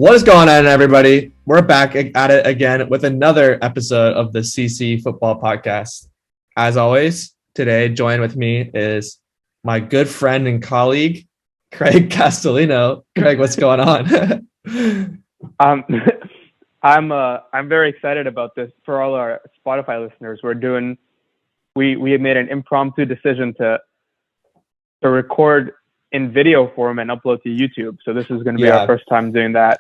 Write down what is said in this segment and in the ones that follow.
What is going on, everybody? We're back at it again with another episode of the CC Football Podcast. As always, today joined with me is my good friend and colleague, Craig Castellino. Craig, what's going on? I'm very excited about this for all our Spotify listeners. We have made an impromptu decision to record in video form and upload to YouTube. So this is going to be our first time doing that.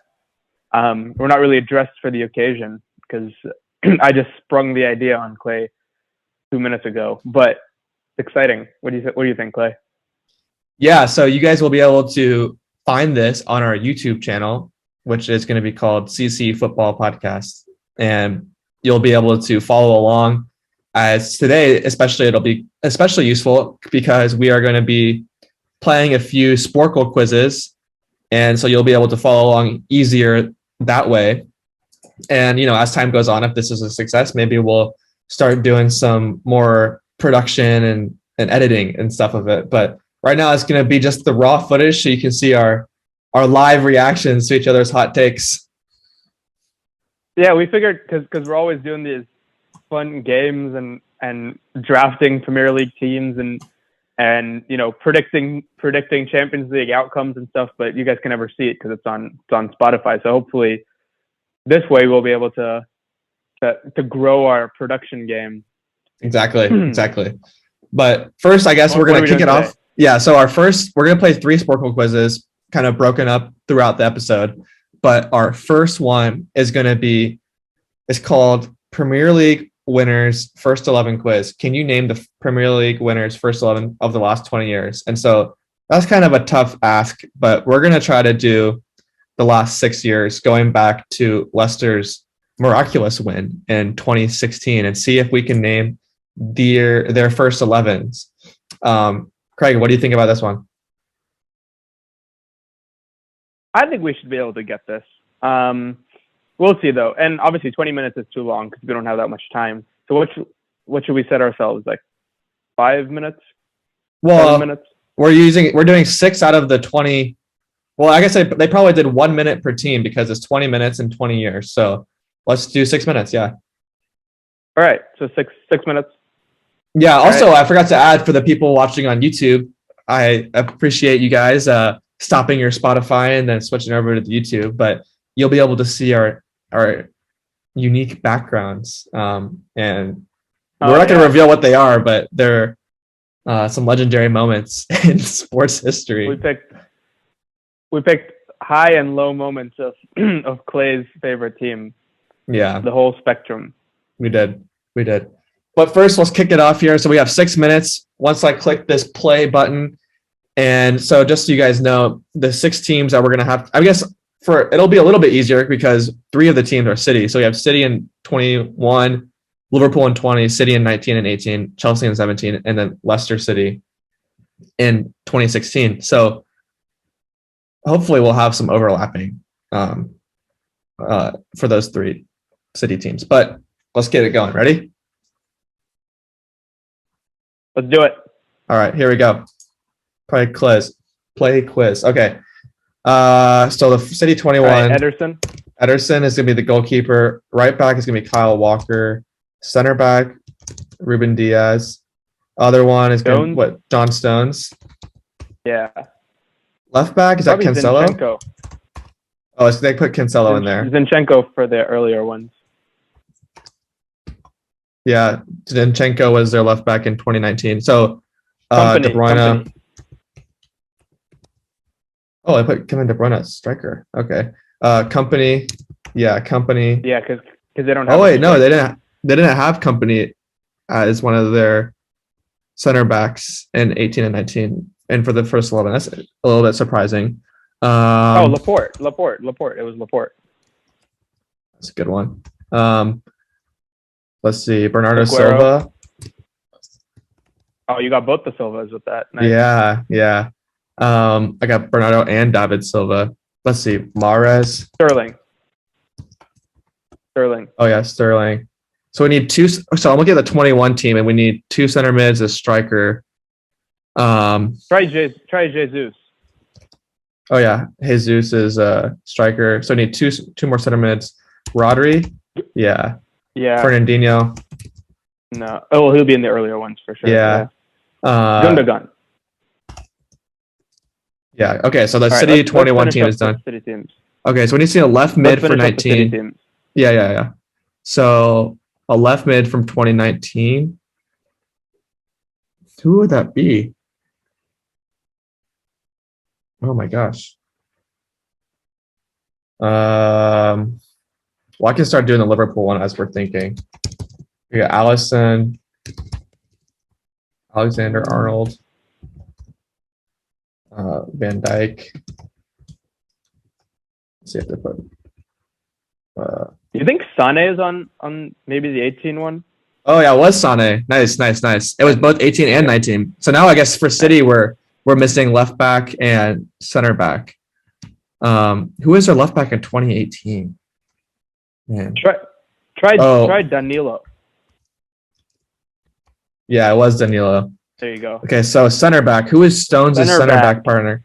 We're not really dressed for the occasion because I just sprung the idea on Clay 2 minutes ago, but exciting. What do you think, Clay? Yeah, so you guys will be able to find this on our YouTube channel, which is going to be called CC Football Podcast. And you'll be able to follow along, as today, especially, it'll be especially useful because we are going to be playing a few Sporcle quizzes. And so you'll be able to follow along easier that way. And, as time goes on, if this is a success, maybe we'll start doing some more production and editing and stuff of it. But right now it's going to be just the raw footage so you can see our live reactions to each other's hot takes. Yeah, we figured because we're always doing these fun games and drafting Premier League teams and predicting Champions League outcomes and stuff, but you guys can never see it because it's on Spotify. So hopefully this way we'll be able to grow our production game. Exactly. But first, I guess we're going to kick it off. Yeah. So we're going to play 3 Sporcle quizzes, kind of broken up throughout the episode. But our first one is called Premier League Winners First 11 Quiz. Can you name the Premier League winners first 11 of the last 20 years? And so that's kind of a tough ask, but we're going to try to do the last 6 years, going back to Leicester's miraculous win in 2016, and see if we can name their first 11s. Craig, what do you think about this one? I think we should be able to get this. We'll see, though. And obviously 20 minutes is too long because we don't have that much time. So what should we set ourselves? Like 5 minutes? Well, 7 minutes? We're doing 6 out of the 20. Well, I guess they probably did 1 minute per team because it's 20 minutes in 20 years. So let's do 6 minutes. Yeah. All right. So six minutes. Yeah. Also, right. I forgot to add for the people watching on YouTube, I appreciate you guys stopping your Spotify and then switching over to the YouTube, but you'll be able to see our unique backgrounds. And we're not going to reveal what they are, but they're some legendary moments in sports history. We picked high and low moments of Clay's favorite team. Yeah. The whole spectrum. We did. But first, let's kick it off here. So we have 6 minutes. Once I click this play button, and so just so you guys know, the 6 teams that we're going to have, I guess it'll be a little bit easier because 3 of the teams are City. So we have City in 21, Liverpool in 20, City in 19 and 18, Chelsea in 17, and then Leicester City in 2016. So hopefully we'll have some overlapping for those 3 City teams. But let's get it going. Ready? Let's do it. All right, here we go. Play quiz. Okay. So the City 21. Right, Ederson is going to be the goalkeeper. Right back is going to be Kyle Walker. Center back, Ruben Diaz. Other one is John Stones. Yeah. Left back, is probably that Cancelo? Zinchenko. Oh, so they put Cancelo in there. Zinchenko for the earlier ones. Yeah, Zinchenko was their left back in 2019. So De Bruyne. Company. Oh, I put Kevin De Bruyne as striker. Okay. Company. Yeah, Company. Yeah, because they don't have. Oh wait, no, they didn't have Company as one of their center backs in 18 and 19, and for the first 11. That's a little bit surprising. Laporte. It was Laporte. That's a good one. Let's see, Bernardo Silva. Oh, you got both the Silvas with that. Nice. Yeah. I got Bernardo and David Silva. Let's see, Mahrez. Sterling. Oh yeah, Sterling. So we need 2. So I'm looking at the 21 team, and we need 2 center mids, a striker. Try Jesus. Oh yeah, Jesus is a striker. So we need two more center mids. Rodri, yeah. Yeah. Fernandinho, No. Oh, well, he'll be in the earlier ones for sure. yeah. Gundogan. Yeah. Okay, so the All right, City let's 21 finish team up is done. with City teams. Okay, so we need to see a left mid Let's for finish up the City 19. teams. Yeah. So a left mid from 2019. Who would that be? Oh my gosh. Well, I can start doing the Liverpool one as we're thinking. We got Allison, Alexander Arnold, Van Dyke. Let's see if they put. You think Sane is on maybe the 18 one? Oh yeah, it was Sane. Nice. It was both 18 and 19. So now I guess for City we're missing left back and center back. Who is our left back in 2018? Man. Try Danilo. Yeah, it was Danilo. There you go. Okay, so center back. Who is Stones' center back partner?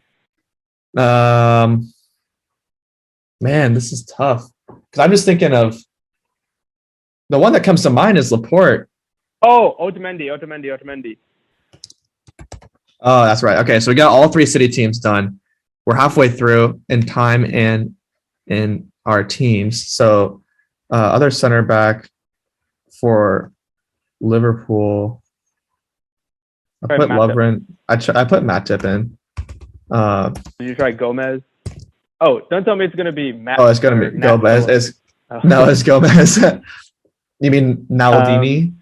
Man, this is tough. Because I'm just thinking of the one that comes to mind is Laporte. Oh, Otamendi. Oh, that's right. Okay, so we got all three City teams done. We're halfway through in time and in our teams. So other center back for Liverpool. I put Lovren. I put Matip in. Did you try Gomez? Oh, don't tell me it's gonna be Matt. Oh, it's gonna be Gomez. No, it's Gomez. You mean Naldini?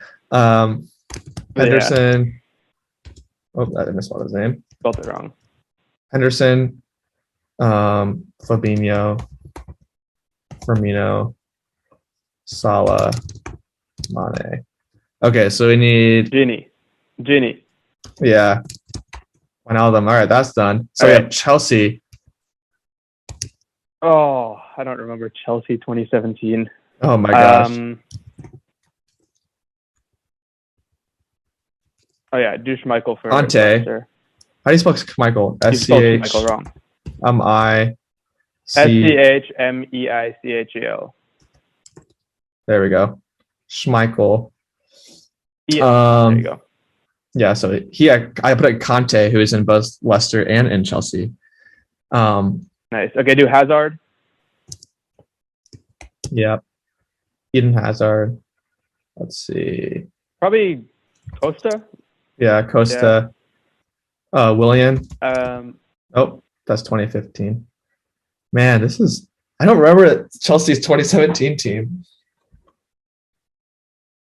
Henderson. Yeah. Oh, I misspelled his name. Spelled it wrong. Henderson, Fabinho, Firmino, Salah, Mane. Okay, so we need Gini. Yeah. Wijnaldum. All right, that's done. So we have Chelsea. Oh, I don't remember Chelsea 2017. Oh my gosh. Oh yeah, do Schmeichel for Ante. Leicester. How do you spell Schmeichel? You spelled Schmeichel wrong. Schmeichel. There we go. Schmeichel. Yeah, there you go. Yeah, so I put a Conte who is in both Leicester and in Chelsea. Nice. Okay, do Hazard. Yeah. Eden Hazard. Let's see. Probably Costa. Yeah, Costa. Yeah. Willian. Oh, that's 2015. Man, I don't remember Chelsea's 2017 team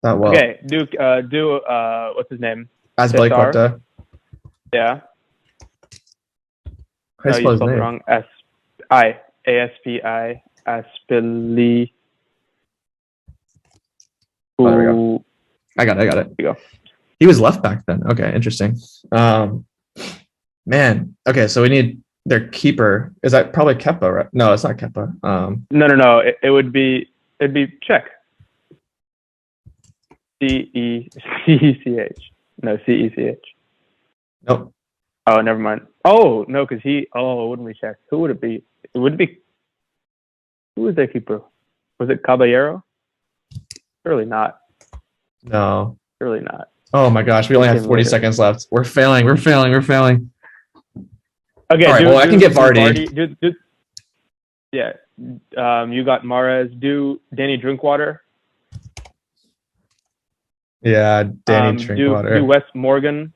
that well. Okay, do what's his name? Azpilicueta. Yeah. How do you spell his name? Wrong. Aspi. Aspili. Oh, there we go. I got it. There you go. He was left back then. Okay, interesting. Man. Okay, so we need their keeper. Is that probably Kepa, right? No, it's not Kepa. No. It'd be Czech. CECH. No, CECH. Nope. Oh, never mind. Oh no, because it wouldn't be Czech. Who would it be? It would be. Who was their keeper? Was it Caballero? Surely not. No. Surely not. Oh my gosh, we only have 40 seconds left. We're failing. Okay. All right, well, I can get Vardy. Yeah. You got Mahrez. Do Danny Drinkwater. Yeah, Danny Drinkwater. Do Wes Morgan.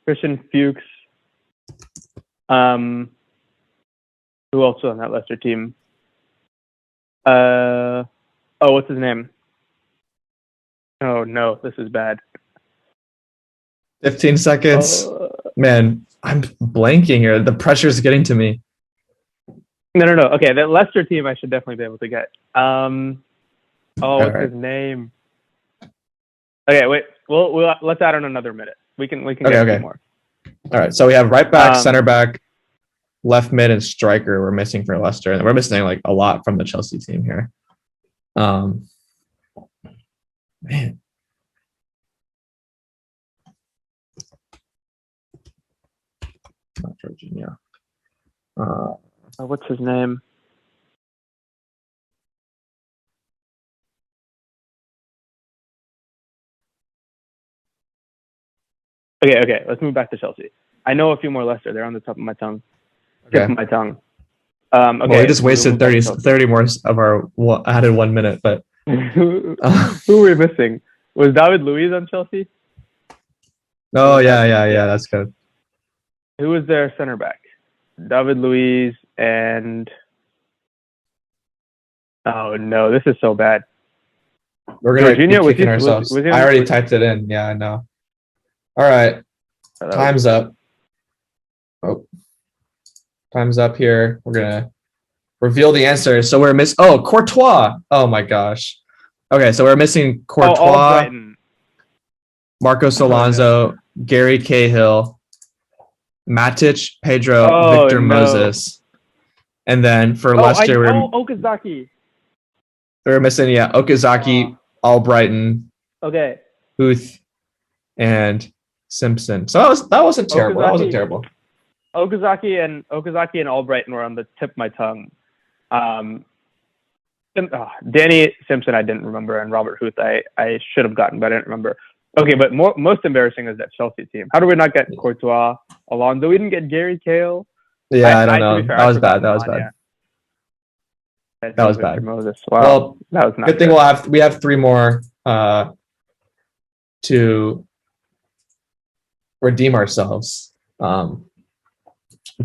Christian Fuchs. Who else on that Leicester team? What's his name? Oh no, this is bad. 15 seconds. Man, I'm blanking here. The pressure is getting to me. No. Okay, that Leicester team I should definitely be able to get. What's his name? Okay, wait. We'll let's add on another minute. We can get a few more. All right. So we have right back, center back, left mid, and striker. We're missing for Leicester, and we're missing like a lot from the Chelsea team here. Man. Not for Virginia. What's his name? Okay. Let's move back to Chelsea. I know a few more Leicester. They're on the top of my tongue. Okay. Tip of my tongue. Well, we just wasted 30 more of our added 1 minute, but who were we missing? Was David Luiz on Chelsea? Oh yeah, that's good. Who was their center back? David Luiz and oh no, this is so bad. We're gonna be kicking ourselves. I already typed it in. Yeah, I know. All right, time's up. Oh, time's up here. We're gonna reveal the answers. So we're Courtois. Oh my gosh. Okay, so we're missing Courtois, Marcos Alonso, Gary Cahill, Matic, Pedro, Victor Moses. And then for Leicester, Okazaki. We're missing, Okazaki, Albrighton, Huth, and Simpson. So that wasn't terrible. That wasn't terrible. Okazaki and Albrighton were on the tip of my tongue. Danny Simpson I didn't remember, and Robert Huth I should have gotten, but I didn't remember. Okay, but most embarrassing is that Chelsea team. How do we not get Courtois, Alonso? We didn't get Gary Cahill. Yeah, I don't know. That was bad. That was bad. That was bad. Moses. Wow. Well, that was not good thing we have 3 more to redeem ourselves. But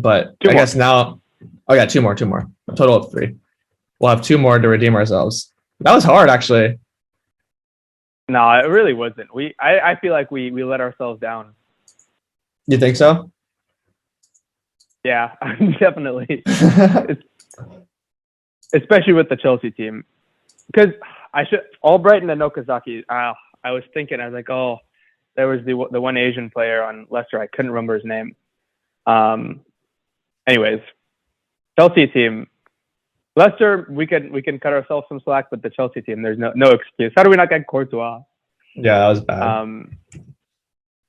I guess now, 2 more. A total of 3. We'll have 2 more to redeem ourselves. That was hard, actually. No, it really wasn't. I feel like we let ourselves down. You think so? Yeah, definitely. Especially with the Chelsea team, because Albrighton and Okazaki. I was thinking, I was like, oh, there was the one Asian player on Leicester. I couldn't remember his name. Anyways, Chelsea team. Leicester, we can cut ourselves some slack, but the Chelsea team, there's no excuse. How do we not get Courtois? Yeah, that was bad.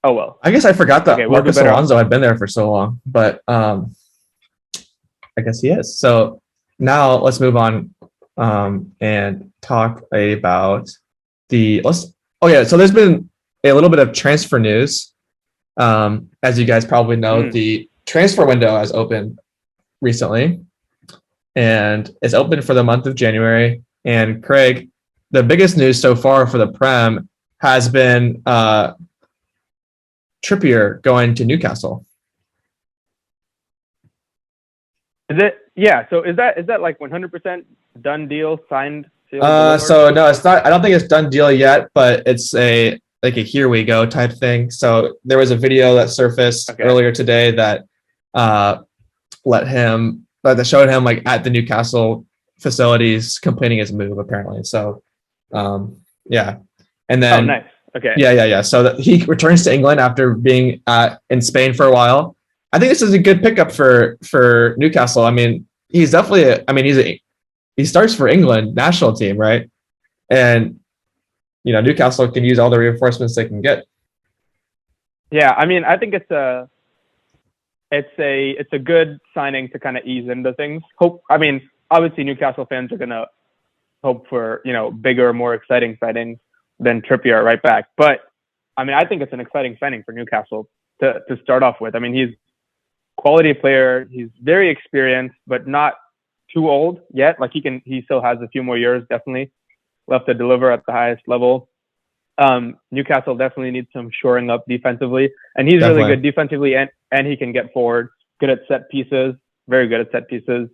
Oh well. I guess I forgot that Marcos Alonso had been there for so long, but I guess he is. So now let's move on and talk about so there's been a little bit of transfer news. As you guys probably know, the transfer window has opened recently, and it's open for the month of January. And Craig, the biggest news so far for the Prem has been Trippier going to Newcastle. Is it? Yeah. So is that like 100% done deal, signed? So no, it's not. I don't think it's done deal yet, but it's a here we go type thing. So there was a video that surfaced earlier today that that showed him like at the Newcastle facilities completing his move apparently. So yeah, and then nice. Okay. Yeah. So he returns to England after being in Spain for a while. I think this is a good pickup for Newcastle. I mean, he's definitely. He starts for England national team, right? And Newcastle can use all the reinforcements they can get. Yeah, I mean, I think it's a good signing to kind of ease into things. Obviously Newcastle fans are gonna hope for bigger, more exciting signings than Trippier right back. But I mean, I think it's an exciting signing for Newcastle to start off with. I mean, he's a quality player. He's very experienced, but not too old yet. Like he still has a few more years definitely left to deliver at the highest level. Newcastle definitely needs some shoring up defensively, and he's really good defensively, and he can get forward, good at set pieces, very good at set pieces.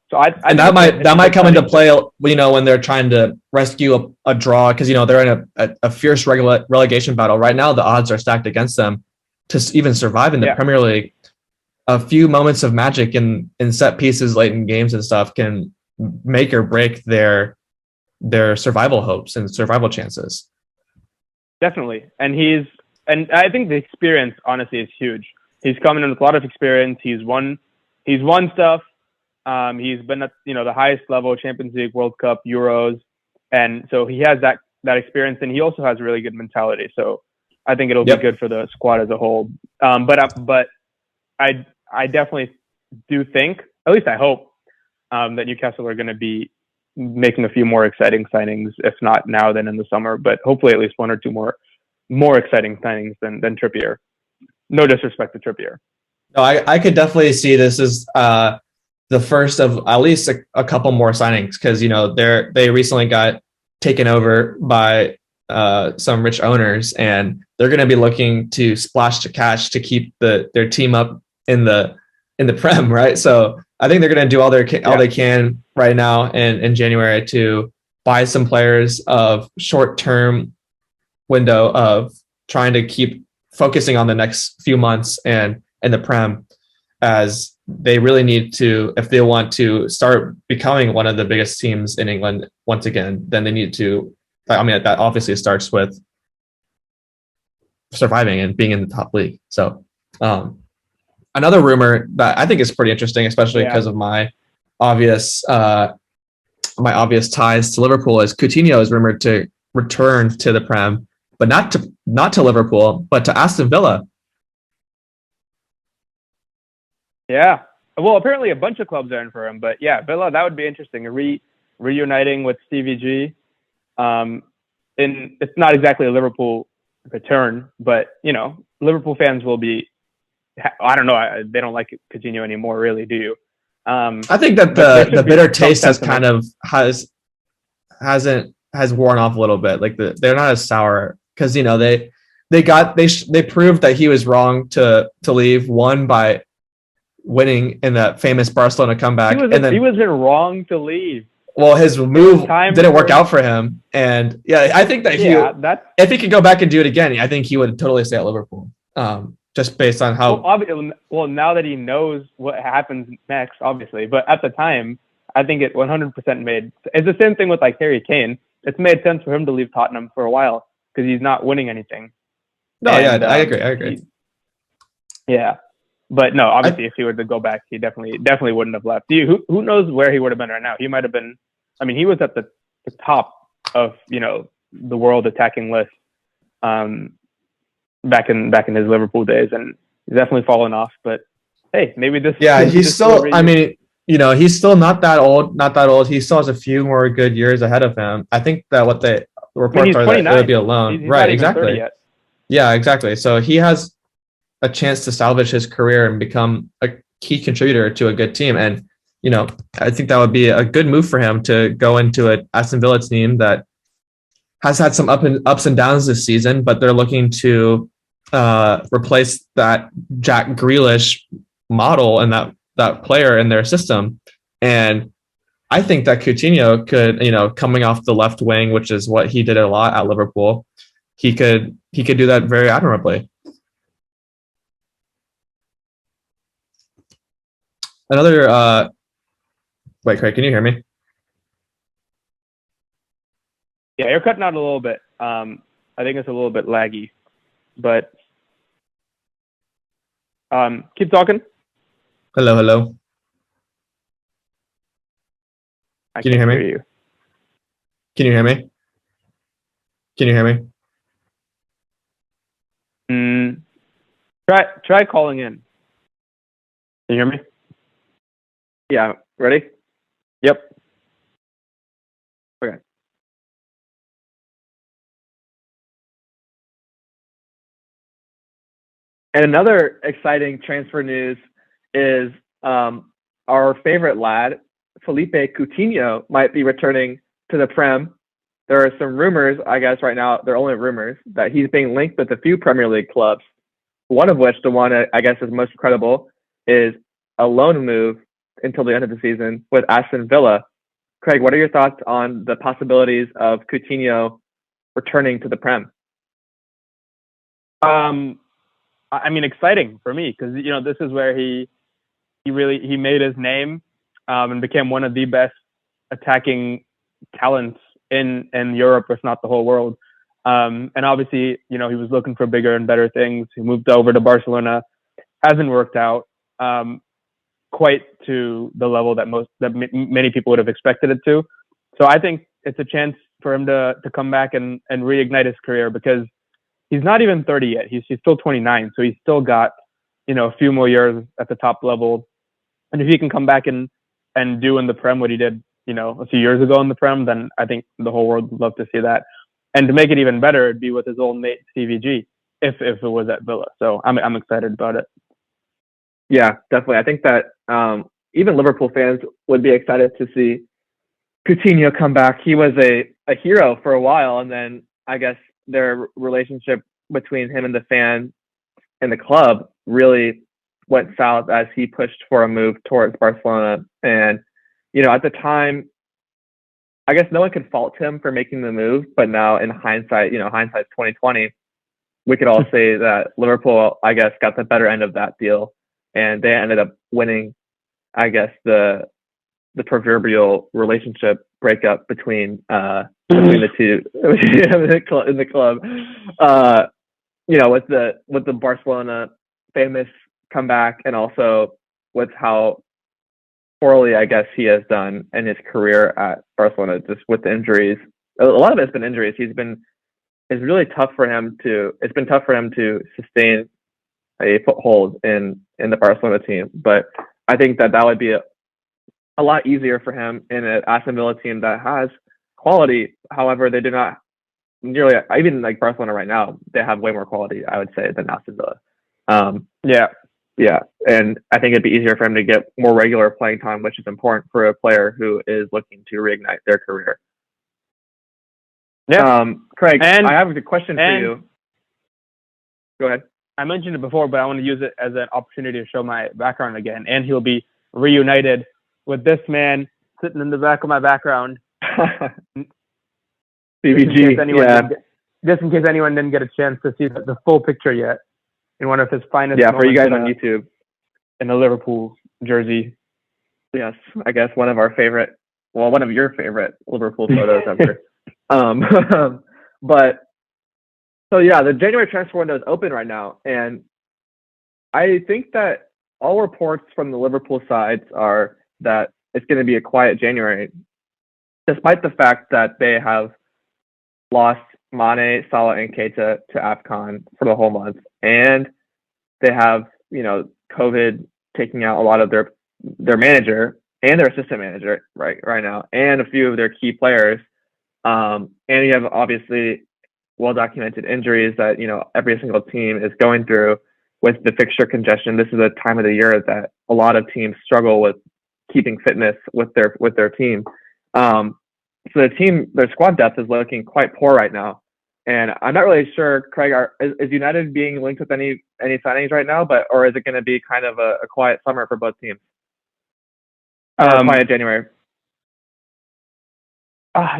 So that might come into play, when they're trying to rescue a draw, because they're in a fierce relegation battle right now. The odds are stacked against them to even survive in the Premier League. A few moments of magic in set pieces late in games and stuff can make or break their survival hopes and survival chances. Definitely. And I think the experience honestly is huge. He's coming in with a lot of experience. He's won stuff. He's been at the highest level, Champions League, World Cup, Euros, and so he has that experience, and he also has a really good mentality. So I think it'll be good for the squad as a whole. But I definitely do think, at least I hope, that Newcastle are going to be making a few more exciting signings, if not now, then in the summer, but hopefully at least one or two more exciting signings than Trippier. No disrespect to Trippier. No, I could definitely see this as the first of at least a couple more signings, because they recently got taken over by some rich owners, and they're going to be looking to splash the cash to keep their team up in the Prem, right? So I think they're going to do all they can right now in January to buy some players of short-term window of trying to keep focusing on the next few months and in the Prem, as they really need to, if they want to start becoming one of the biggest teams in England once again, then they need to, I mean, that obviously starts with surviving and being in the top league. So another rumor that I think is pretty interesting, especially because of my obvious ties to Liverpool, is Coutinho is rumored to return to the Prem, but not to Liverpool, but to Aston Villa. Yeah. Well, apparently a bunch of clubs are in for him, but yeah, Villa, that would be interesting. Reuniting with Stevie G. And it's not exactly a Liverpool return, but Liverpool fans will be, I don't know, they don't like Coutinho anymore, really, do you? I think that the bitter taste has kind of has worn off a little bit. Like they're not as sour, because they proved that he was wrong to leave, one by winning in that famous Barcelona comeback, he wasn't wrong to leave. Well, his move didn't work out for him, and I think that if he could go back and do it again, I think he would totally stay at Liverpool. Just based on how now that he knows what happens next, obviously, but at the time, I think it 100% made. It's the same thing with like Harry Kane. It's made sense for him to leave Tottenham for a while because he's not winning anything. No, I agree. Yeah. But no, obviously, if he were to go back, he definitely wouldn't have left. Who knows where he would have been right now? He might have been. I mean, he was at the top of the world attacking list back in his Liverpool days, and he's definitely fallen off. But hey, maybe this. Yeah, he's still. I mean, he's still not that old. Not that old. He still has a few more good years ahead of him. I think that what the reports are that it would be a loan. He's right? Exactly. Yeah, exactly. So he has a chance to salvage his career and become a key contributor to a good team. And, I think that would be a good move for him to go into an Aston Villa team that has had some ups and downs this season, but they're looking to replace that Jack Grealish model and that player in their system. And I think that Coutinho could, coming off the left wing, which is what he did a lot at Liverpool, he could do that very admirably. Another, wait, Craig, can you hear me? Yeah, you're cutting out a little bit. I think it's a little bit laggy, but keep talking. Hello. Can you hear me? Can you hear me? Can you hear me? Try calling in. Can you hear me? Yeah. Ready? Yep. Okay. And another exciting transfer news is our favorite lad, Felipe Coutinho, might be returning to the Prem. There are some rumors, I guess right now, they're only rumors, that he's being linked with a few Premier League clubs, one of which, the one I guess is most credible, is a loan move until the end of the season with Aston Villa. Craig, what are your thoughts on the possibilities of Coutinho returning to the Prem? I mean, exciting for me because this is where he made his name and became one of the best attacking talents in Europe, if not the whole world. And obviously, he was looking for bigger and better things. He moved over to Barcelona, hasn't worked out quite to the level that many people would have expected it to. So I think it's a chance for him to come back and reignite his career because he's not even 30 yet. He's still 29. So he's still got a few more years at the top level. And if he can come back and do in the Prem what he did, a few years ago in the Prem, then I think the whole world would love to see that. And to make it even better, it'd be with his old mate CVG if it was at Villa. So I'm excited about it. Yeah, definitely. I think that even Liverpool fans would be excited to see Coutinho come back. He was a hero for a while, and then I guess their relationship between him and the fan and the club really went south as he pushed for a move towards Barcelona. And, at the time, I guess no one could fault him for making the move, but now in hindsight, hindsight's 2020, we could all say that Liverpool, I guess, got the better end of that deal, and they ended up winning, I guess, the proverbial relationship breakup between the two in the club. With the Barcelona famous comeback, and also with how poorly, I guess, he has done in his career at Barcelona, just with the injuries. A lot of it's been injuries. It's really tough for him to sustain a foothold in the Barcelona team. But I think that would be a lot easier for him in an Aston Villa team that has quality. However, they do not nearly, even like Barcelona right now, they have way more quality, I would say, than Aston Villa. Yeah. And I think it'd be easier for him to get more regular playing time, which is important for a player who is looking to reignite their career. Yeah. Craig, I have a question for you. Go ahead. I mentioned it before, but I want to use it as an opportunity to show my background again. And he'll be reunited with this man sitting in the back of my background. CVG, just in case anyone didn't get a chance to see the full picture yet, in one of his finest moments. Yeah, for you guys on YouTube. In the Liverpool jersey. Yes, I guess one of your favorite Liverpool photos ever. But so yeah, the January transfer window is open right now, and I think that all reports from the Liverpool sides are that it's going to be a quiet January, despite the fact that they have lost Mane, Salah, and Keita to AFCON for the whole month, and they have COVID taking out a lot of their manager and their assistant manager right now, and a few of their key players. And you have obviously well-documented injuries that every single team is going through with the fixture congestion. This is a time of the year that a lot of teams struggle with keeping fitness with their team. So their squad depth is looking quite poor right now, and I'm not really sure, Craig, is United being linked with any signings right now, or is it going to be kind of a quiet summer for both teams? Quiet January.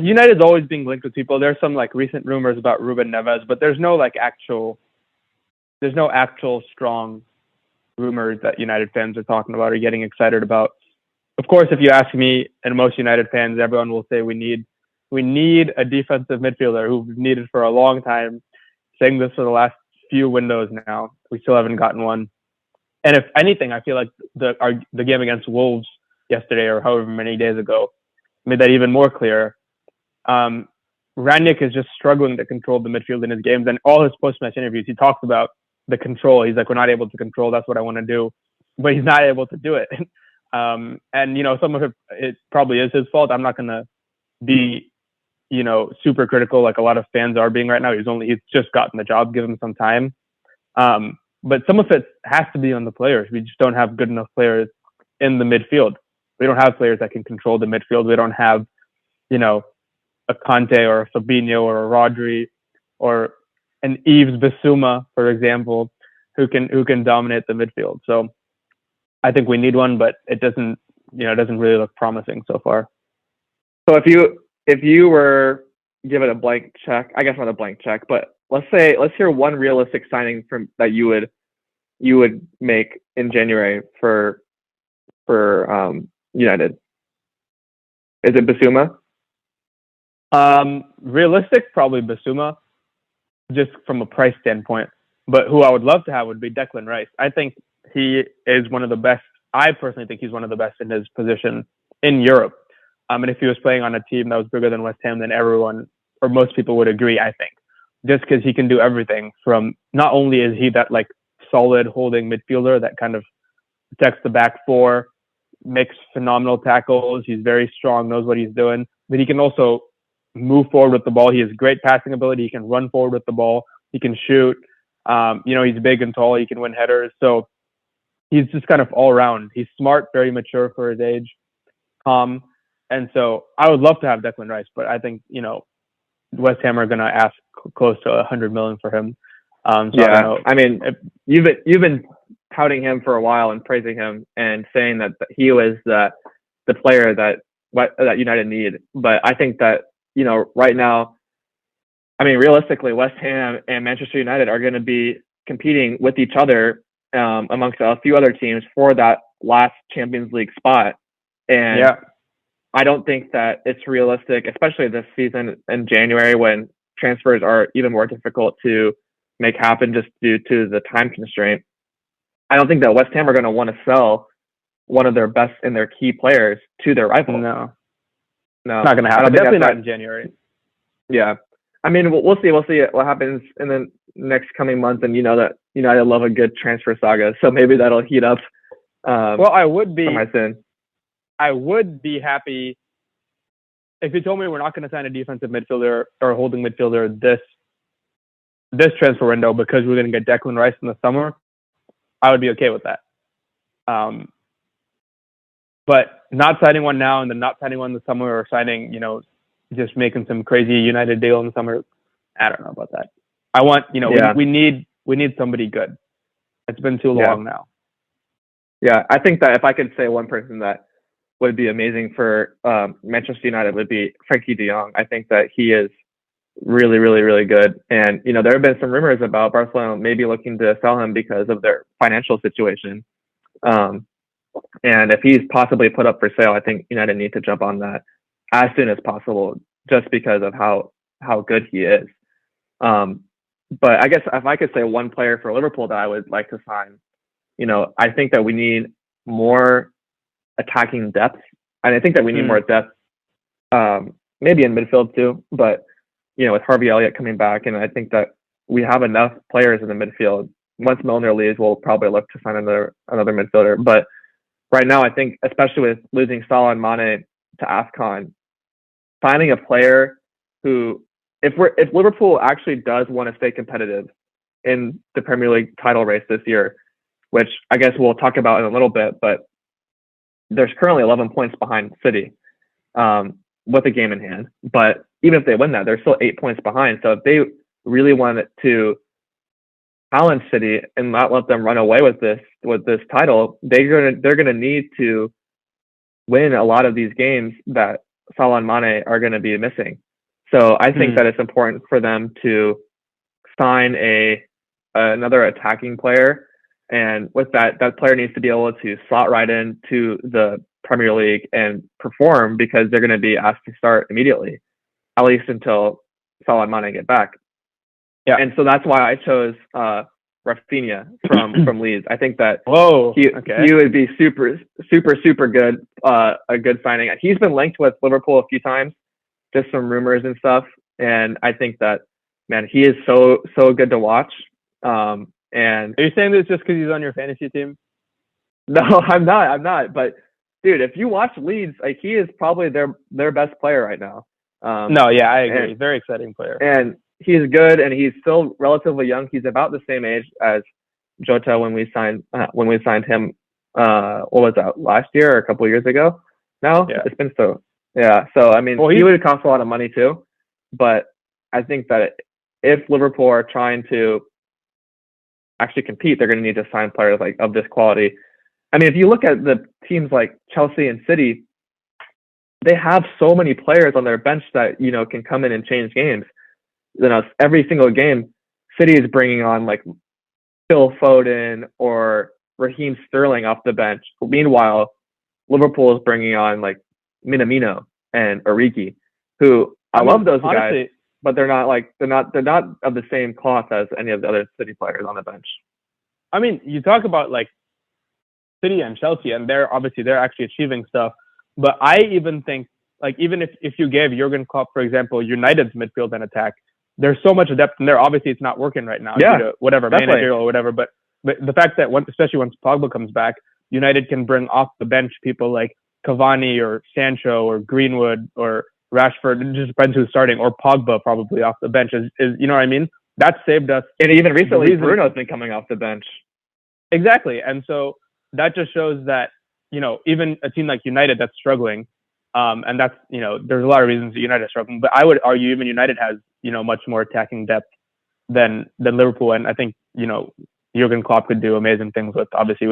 United's always being linked with people. There's some recent rumors about Ruben Neves, but there's no actual strong rumors that United fans are talking about or getting excited about. Of course, if you ask me and most United fans, everyone will say we need a defensive midfielder who we've needed for a long time. Saying this for the last few windows now, we still haven't gotten one. And if anything, I feel like the game against Wolves yesterday, or however many days ago, made that even more clear. Rangnick is just struggling to control the midfield in his games, and all his post-match interviews, he talks about the control. He's like, we're not able to control. That's what I want to do, but he's not able to do it. And some of it probably is his fault. I'm not going to be, super critical like a lot of fans are being right now. He's just gotten the job. Give him some time. But some of it has to be on the players. We just don't have good enough players in the midfield. We don't have players that can control the midfield. We don't have, a Conte or a Fabinho or a Rodri or an Yves Bissouma, for example, who can dominate the midfield. So I think we need one, but it doesn't really look promising so far. So if you were given a blank check, I guess not a blank check, but let's hear one realistic signing that you would make in January for United. Is it Bissouma? Realistic, probably Bissouma, just from a price standpoint. But who I would love to have would be Declan Rice. I think he is one of the best. I personally think he's one of the best in his position in Europe. And if he was playing on a team that was bigger than West Ham, then everyone or most people would agree, I think. Just because he can do everything from, not only is he that solid holding midfielder that kind of protects the back four, makes phenomenal tackles. He's very strong, knows what he's doing, but he can also move forward with the ball. He has great passing ability. He can run forward with the ball. He can shoot. He's big and tall. He can win headers. So he's just kind of all around. He's smart, very mature for his age, calm. And so I would love to have Declan Rice, but I think, West Ham are going to ask close to $100 million for him. I mean, you've been touting him for a while and praising him and saying that he was the player that United need. But I think that, right now, I mean, realistically, West Ham and Manchester United are going to be competing with each other amongst a few other teams for that last Champions League spot. And I don't think that it's realistic, especially this season in January when transfers are even more difficult to make happen just due to the time constraint. I don't think that West Ham are going to want to sell one of their best and their key players to their rival. No, it's not going to happen. Definitely not in January. Yeah. I mean, we'll see. We'll see what happens in the next coming months. And that United love a good transfer saga. So maybe that'll heat up. Well, I would be soon. Happy if you told me we're not going to sign a defensive midfielder or a holding midfielder this transfer window because we're going to get Declan Rice in the summer. I would be okay with that. But not signing one now and then not signing one in the summer or signing, just making some crazy United deal in the summer. I don't know about that. I want, we need somebody good. It's been too long now. Yeah, I think that if I could say one person that would be amazing for Manchester United would be Frankie de Jong. I think that he is really, really, really good. And, there have been some rumors about Barcelona maybe looking to sell him because of their financial situation. And if he's possibly put up for sale, I think United need to jump on that as soon as possible, just because of how good he is. But I guess if I could say one player for Liverpool that I would like to sign, I think that we need more attacking depth. And I think that we need more depth, maybe in midfield too. But, with Harvey Elliott coming back, and I think that we have enough players in the midfield. Once Milner leaves, we'll probably look to sign another midfielder. But right now, I think, especially with losing Salah and Mane to AFCON, finding a player who, if Liverpool actually does want to stay competitive in the Premier League title race this year, which I guess we'll talk about in a little bit, but there's currently 11 points behind City with a game in hand. But even if they win that, they're still 8 points behind. So if they really wanted to challenge City and not let them run away with this title, they're gonna need to win a lot of these games that Salah and Mane are going to be missing. So I think that it's important for them to sign another attacking player, and with that player needs to be able to slot right into the Premier League and perform, because they're going to be asked to start immediately, at least until Salah and Mane get back. Yeah, and so that's why I chose Rafinha from Leeds. I think that he would be super, super, super good, a good signing. He's been linked with Liverpool a few times, just some rumors and stuff. And I think that, man, he is so good to watch. And are you saying this just because he's on your fantasy team? No, I'm not. But dude, if you watch Leeds, like, he is probably their best player right now. I agree. Very exciting player. And he's good, and he's still relatively young. He's about the same age as Jota when we signed him. What was that, last year or a couple of years ago? Now it's been so. Yeah, so I mean, he would cost a lot of money too. But I think that if Liverpool are trying to actually compete, they're going to need to sign players like of this quality. I mean, if you look at the teams like Chelsea and City, they have so many players on their bench that can come in and change games. Every single game, City is bringing on like Phil Foden or Raheem Sterling off the bench. Meanwhile, Liverpool is bringing on like Minamino and Origi, who I love those guys, but they're not of the same cloth as any of the other City players on the bench. I mean, you talk about like City and Chelsea, and they're actually achieving stuff. But I even think, like, even if you gave Jurgen Klopp, for example, United's midfield and attack, there's so much depth in there. Obviously, it's not working right now due to whatever, managerial or whatever. But but the fact that especially once Pogba comes back, United can bring off the bench people like Cavani or Sancho or Greenwood or Rashford. It just depends who's starting, or Pogba probably off the bench. Is you know what I mean? That saved us. And even recently, Bruno's been coming off the bench. Exactly, and so that just shows that even a team like United that's struggling, and that's there's a lot of reasons that United is struggling, but I would argue even United has much more attacking depth than Liverpool, and I think Jurgen Klopp could do amazing things with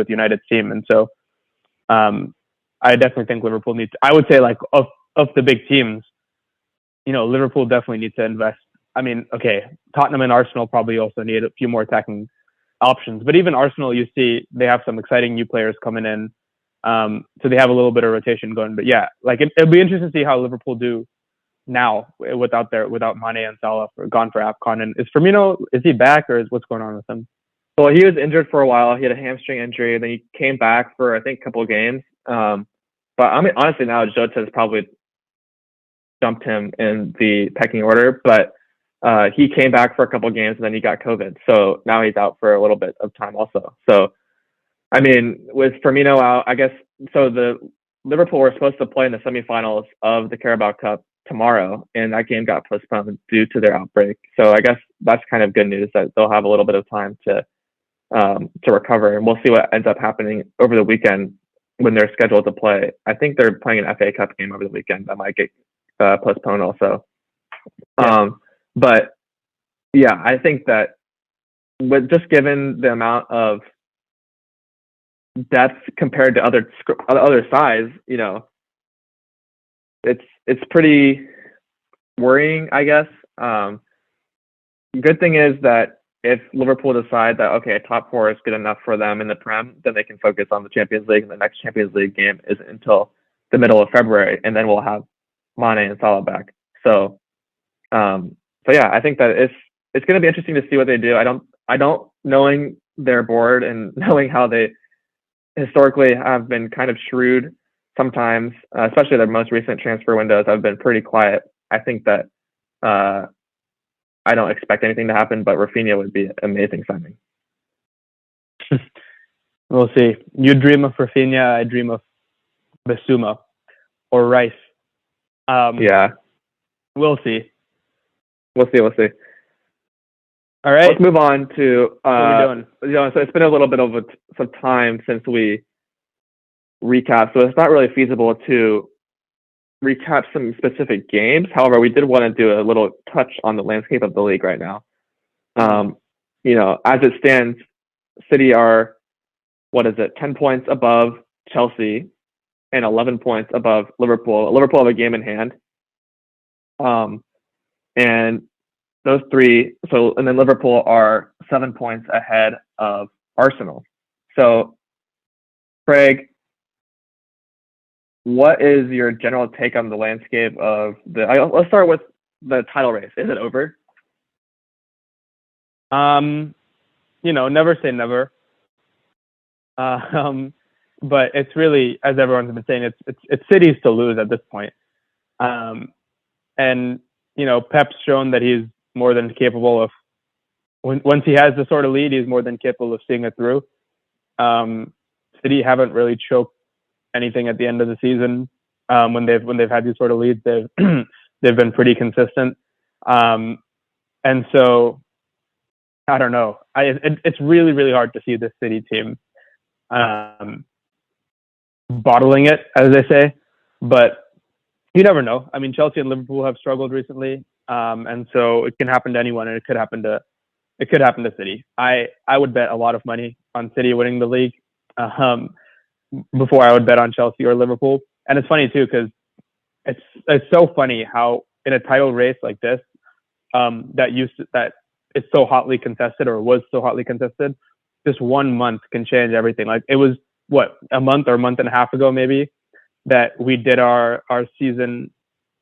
United's team, and so I definitely think Liverpool needs. I would say like of the big teams, Liverpool definitely needs to invest. I mean, okay, Tottenham and Arsenal probably also need a few more attacking options, but even Arsenal, you see they have some exciting new players coming in, so they have a little bit of rotation going. But yeah, like it'll be interesting to see how Liverpool do now without Mane and Salah gone for AFCON. And is Firmino, is he back, or what's going on with him? Well, he was injured for a while. He had a hamstring injury, then he came back for I think a couple of games. But I mean, honestly, now Jota's probably jumped him in the pecking order. But he came back for a couple of games and then he got COVID, so now he's out for a little bit of time also. So, I mean, with Firmino out, I guess so. The Liverpool were supposed to play in the semifinals of the Carabao Cup tomorrow, and that game got postponed due to their outbreak. So I guess that's kind of good news that they'll have a little bit of time to recover, and we'll see what ends up happening over the weekend when they're scheduled to play. I think they're playing an FA Cup game over the weekend that might get postponed also. Yeah. But yeah, I think that with just given the amount of depth compared to other sides, it's pretty worrying, I guess. Good thing is that if Liverpool decide that okay, top four is good enough for them in the Prem, then they can focus on the Champions League, and the next Champions League game isn't until the middle of February, and then we'll have Mane and Salah back. So yeah, I think that it's going to be interesting to see what they do. I don't knowing their board and knowing how they historically have been kind of shrewd sometimes, especially their most recent transfer windows have been pretty quiet. I think that I don't expect anything to happen, but Rafinha would be an amazing signing. We'll see. You dream of Rafinha, I dream of Bissouma or Rice. Yeah. We'll see. We'll see. All right. Let's move on to what are we doing? So it's been a little bit of some time since we recap, so it's not really feasible to recap some specific games. However, we did want to do a little touch on the landscape of the league right now. As it stands, City are 10 points above Chelsea and 11 points above Liverpool. Liverpool have a game in hand. And those three, and then Liverpool are 7 points ahead of Arsenal. So, Craig, what is your general take on the landscape of let's start with the title race. Is it over? Never say never. But it's really, as everyone's been saying, it's City's to lose at this point. And Pep's shown that he's more than capable of, once he has the sort of lead, he's more than capable of seeing it through. City haven't really choked anything at the end of the season. When they've had these sort of leads, they've been pretty consistent. And so I don't know. It's really, really hard to see this City team bottling it, as they say, but you never know. I mean, Chelsea and Liverpool have struggled recently, and so it can happen to anyone, and it could happen to City. I would bet a lot of money on City winning the league before I would bet on Chelsea or Liverpool. And it's funny too, because it's so funny how in a title race like this, that it's so hotly contested, or was so hotly contested, just 1 month can change everything. Like it was a month or a month and a half ago maybe that we did our season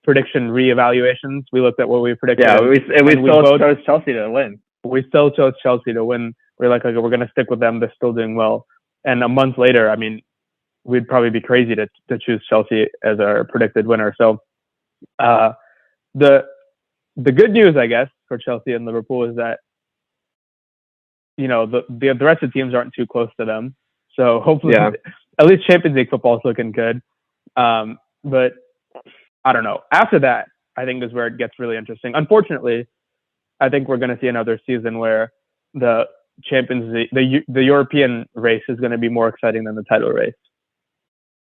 prediction reevaluations. We looked at what we predicted. Yeah, we still chose Chelsea to win. We still chose Chelsea to win. We're like, okay, we're going to stick with them. They're still doing well. And a month later, I mean, we'd probably be crazy to choose Chelsea as our predicted winner. So the good news, I guess, for Chelsea and Liverpool is that the rest of the teams aren't too close to them. So hopefully, Yeah. at least Champions League football is looking good. But I don't know. After that, I think is where it gets really interesting. Unfortunately, I think we're going to see another season where the Champions League, the European race is going to be more exciting than the title race.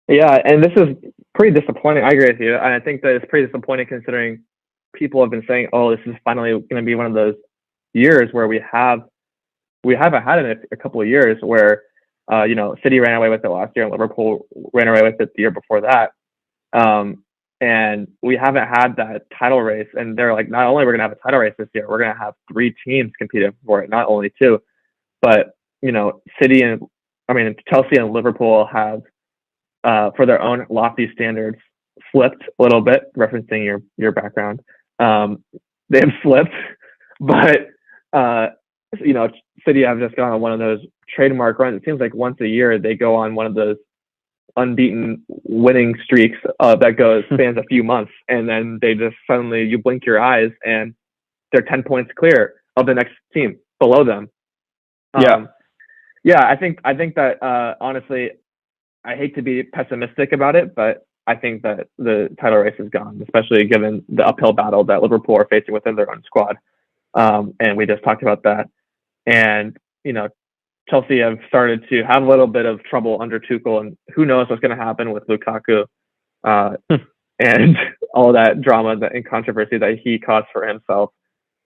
Yeah, and this is pretty disappointing. I agree with you. And I think that it's pretty disappointing considering people have been saying, "Oh, this is finally going to be one of those years where we haven't had it in a couple of years where, City ran away with it last year and Liverpool ran away with it the year before that." And we haven't had that title race. And they're like, not only we're going to have a title race this year, we're going to have 3 teams competing for it, not only 2. But, Chelsea and Liverpool have, for their own lofty standards, slipped a little bit, referencing your background. They have slipped, but, City have just gone on one of those trademark runs. It seems like once a year they go on one of those unbeaten winning streaks that spans a few months, and then they just suddenly, you blink your eyes and they're 10 points clear of the next team below them. I think that honestly, I hate to be pessimistic about it, but I think that the title race is gone, especially given the uphill battle that Liverpool are facing within their own squad. And we just talked about that. And, Chelsea have started to have a little bit of trouble under Tuchel, and who knows what's going to happen with Lukaku and all that drama and controversy that he caused for himself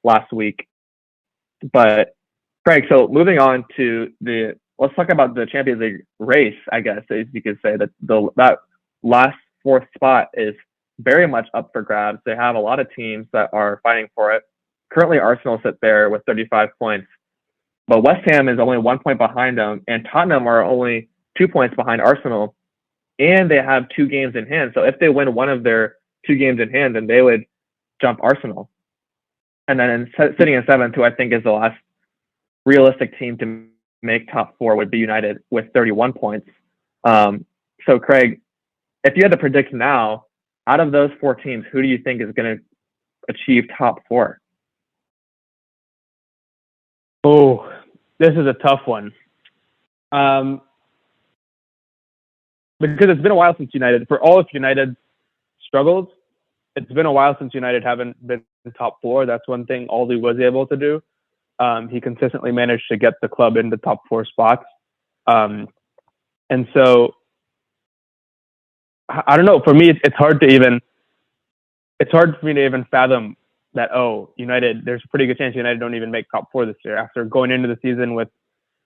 last week. But Craig, so moving on to let's talk about the Champions League race, I guess, as you could say, that that last 4th spot is very much up for grabs. They have a lot of teams that are fighting for it. Currently, Arsenal sit there with 35 points. But West Ham is only 1 point behind them, and Tottenham are only 2 points behind Arsenal, and they have 2 games in hand. So if they win one of their 2 games in hand, then they would jump Arsenal. And then sitting in 7th, who I think is the last realistic team to make top 4, would be United with 31 points. So Craig, if you had to predict now, out of those 4 teams, who do you think is going to achieve top 4? Oh, this is a tough one. Because it's been a while since United, for all of United's struggles, it's been a while since United haven't been in top 4. That's one thing Aldi was able to do. He consistently managed to get the club into top 4 spots. And so, I don't know. For me, it's hard for me to even fathom that, United, there's a pretty good chance United don't even make top 4 this year, after going into the season with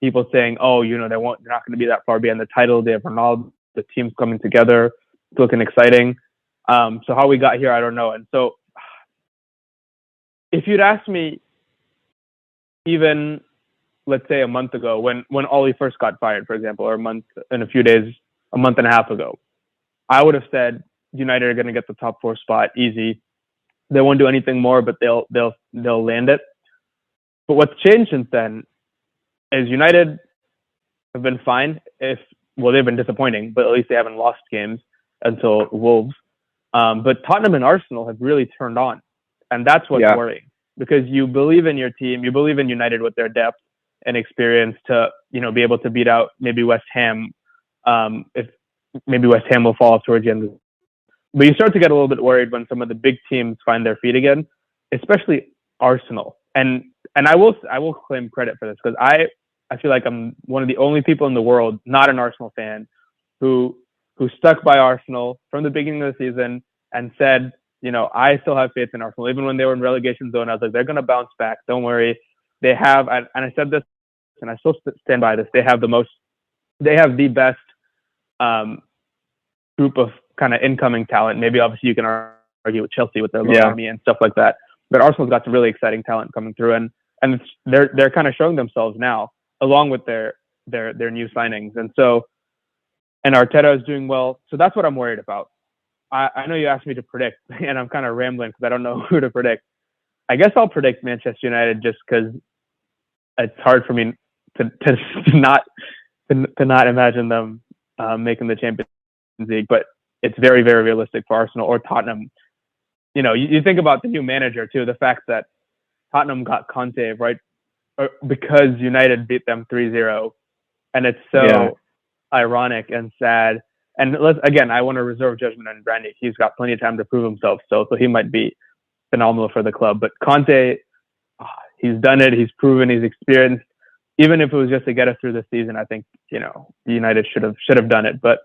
people saying, they're not going to be that far behind the title. They have Ronaldo, the team's coming together, it's looking exciting. So how we got here, I don't know. And so if you'd asked me even, let's say a month ago, when Ollie first got fired, for example, or a month and a half ago, I would have said United are going to get the top 4 spot easy. They won't do anything more, but they'll land it. But what's changed since then is United have been fine. They've been disappointing, but at least they haven't lost games until Wolves. But Tottenham and Arsenal have really turned on, and that's what's worrying, because you believe in your team, you believe in United with their depth and experience to be able to beat out maybe West Ham, if maybe West Ham will fall off towards the end. But you start to get a little bit worried when some of the big teams find their feet again, especially Arsenal. And I will claim credit for this, because I feel like I'm one of the only people in the world, not an Arsenal fan, who stuck by Arsenal from the beginning of the season and said, I still have faith in Arsenal. Even when they were in relegation zone, I was like, they're going to bounce back. Don't worry. They have, and I said this, and I still stand by this, they have the best group of kind of incoming talent. Maybe obviously you can argue with Chelsea with their low army and stuff like that, but Arsenal's got some really exciting talent coming through, and they're kind of showing themselves now, along with their new signings. And so, and Arteta is doing well. So that's what I'm worried about. I know you asked me to predict, and I'm kind of rambling because I don't know who to predict. I guess I'll predict Manchester United, just because it's hard for me to not imagine them making the Champions League, but it's very, very realistic for Arsenal or Tottenham. You think about the new manager too, the fact that Tottenham got Conte right because United beat them 3-0, and it's so ironic and sad. And again, I want to reserve judgment on Brandy. He's got plenty of time to prove himself, so he might be phenomenal for the club. But Conte, he's done it. He's proven. He's experienced. Even if it was just to get us through the season, I think United should have done it, but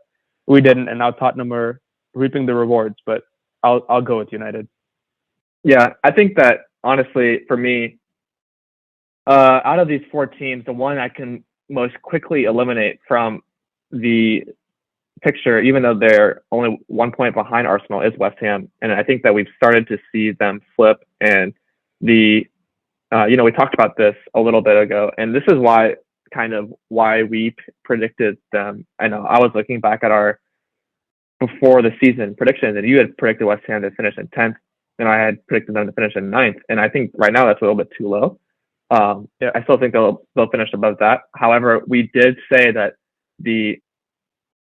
we didn't. And now Tottenham are reaping the rewards. But I'll go with United. Yeah, I think that honestly, for me, out of these 4 teams, the one I can most quickly eliminate from the picture, even though they're only 1 point behind Arsenal, is West Ham. And I think that we've started to see them flip. And we talked about this a little bit ago, and this is why we predicted them. I know I was looking back at our before the season predictions, and you had predicted West Ham to finish in 10th, and I had predicted them to finish in 9th. And I think right now that's a little bit too low. I still think they'll finish above that. However, we did say that the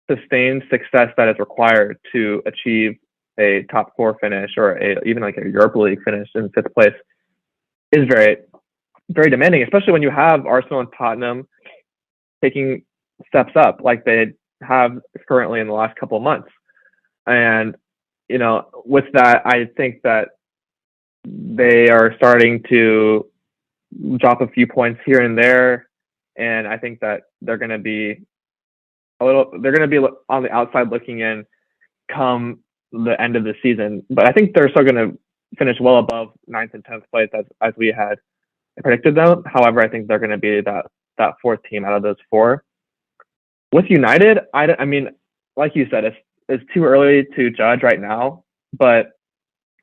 sustained success that is required to achieve a top 4 finish or even like a Europa League finish in 5th place is very, very demanding, especially when you have Arsenal and Tottenham taking steps up like they have currently in the last couple of months. And, with that, I think that they are starting to drop a few points here and there. And I think that they're going to be on the outside looking in come the end of the season. But I think they're still going to finish well above 9th and 10th place as we had predicted them. However, I think they're going to be that 4th team out of those 4. With United, I mean, like you said, it's too early to judge right now, but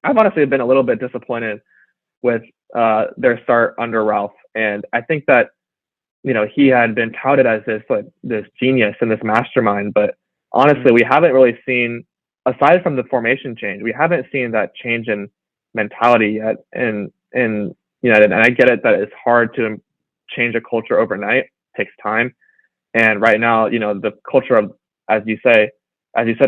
I've honestly been a little bit disappointed with their start under Ralph. And I think that, he had been touted as this genius and this mastermind, but honestly, we haven't really seen, aside from the formation change, we haven't seen that change in mentality yet in United. And I get it that it's hard to change a culture overnight. It takes time. And right now, the culture of, as you said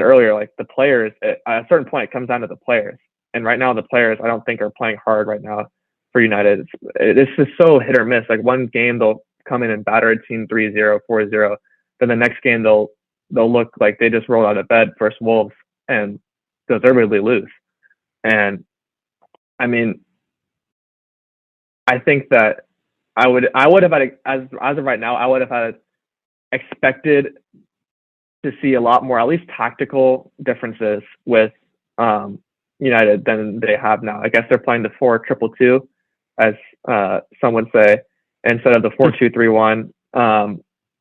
earlier, like the players, at a certain point, it comes down to the players. And right now, the players, I don't think, are playing hard right now for United. It's just so hit or miss. Like one game, they'll come in and batter a team 3-0, 4-0. Then the next game, they'll look like they just rolled out of bed versus Wolves and deservedly lose. And I mean, I think that I would have had, as of right now, I would have had expected to see a lot more, at least tactical differences with United than they have now. I guess they're playing the 4-2-2, as some would say, instead of the 4-2-3-1,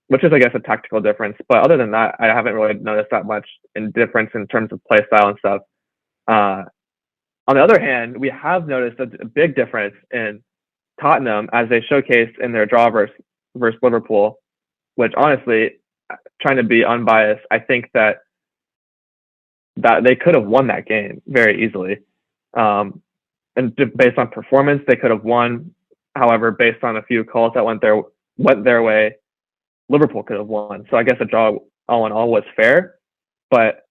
which is, I guess, a tactical difference. But other than that, I haven't really noticed that much in difference in terms of play style and stuff. On the other hand, we have noticed a big difference in Tottenham as they showcased in their draw versus Liverpool, which honestly, trying to be unbiased, I think that they could have won that game very easily. And based on performance, they could have won. However, based on a few calls that went their way, Liverpool could have won. So I guess a draw all in all was fair, but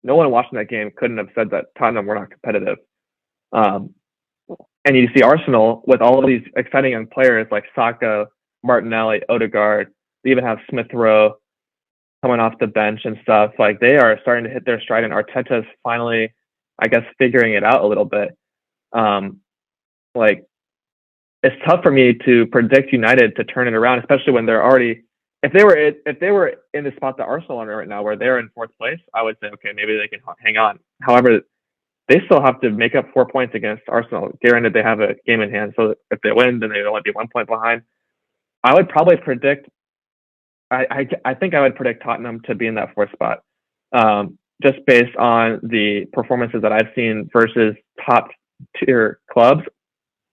no one watching that game couldn't have said that Tottenham were not competitive. And you see Arsenal with all of these exciting young players like Saka, Martinelli, Odegaard. They even have Smith Rowe coming off the bench and stuff. Like they are starting to hit their stride, and Arteta's finally, I guess, figuring it out a little bit. Like it's tough for me to predict United to turn it around, especially when they're already. If they were in the spot that Arsenal are in right now, where they're in 4th place, I would say, okay, maybe they can hang on. However, they still have to make up 4 points against Arsenal. Granted, they have a game in hand, so if they win, then they'd only be 1 point behind. I would probably predict. I think I would predict Tottenham to be in that 4th spot, just based on the performances that I've seen versus top tier clubs,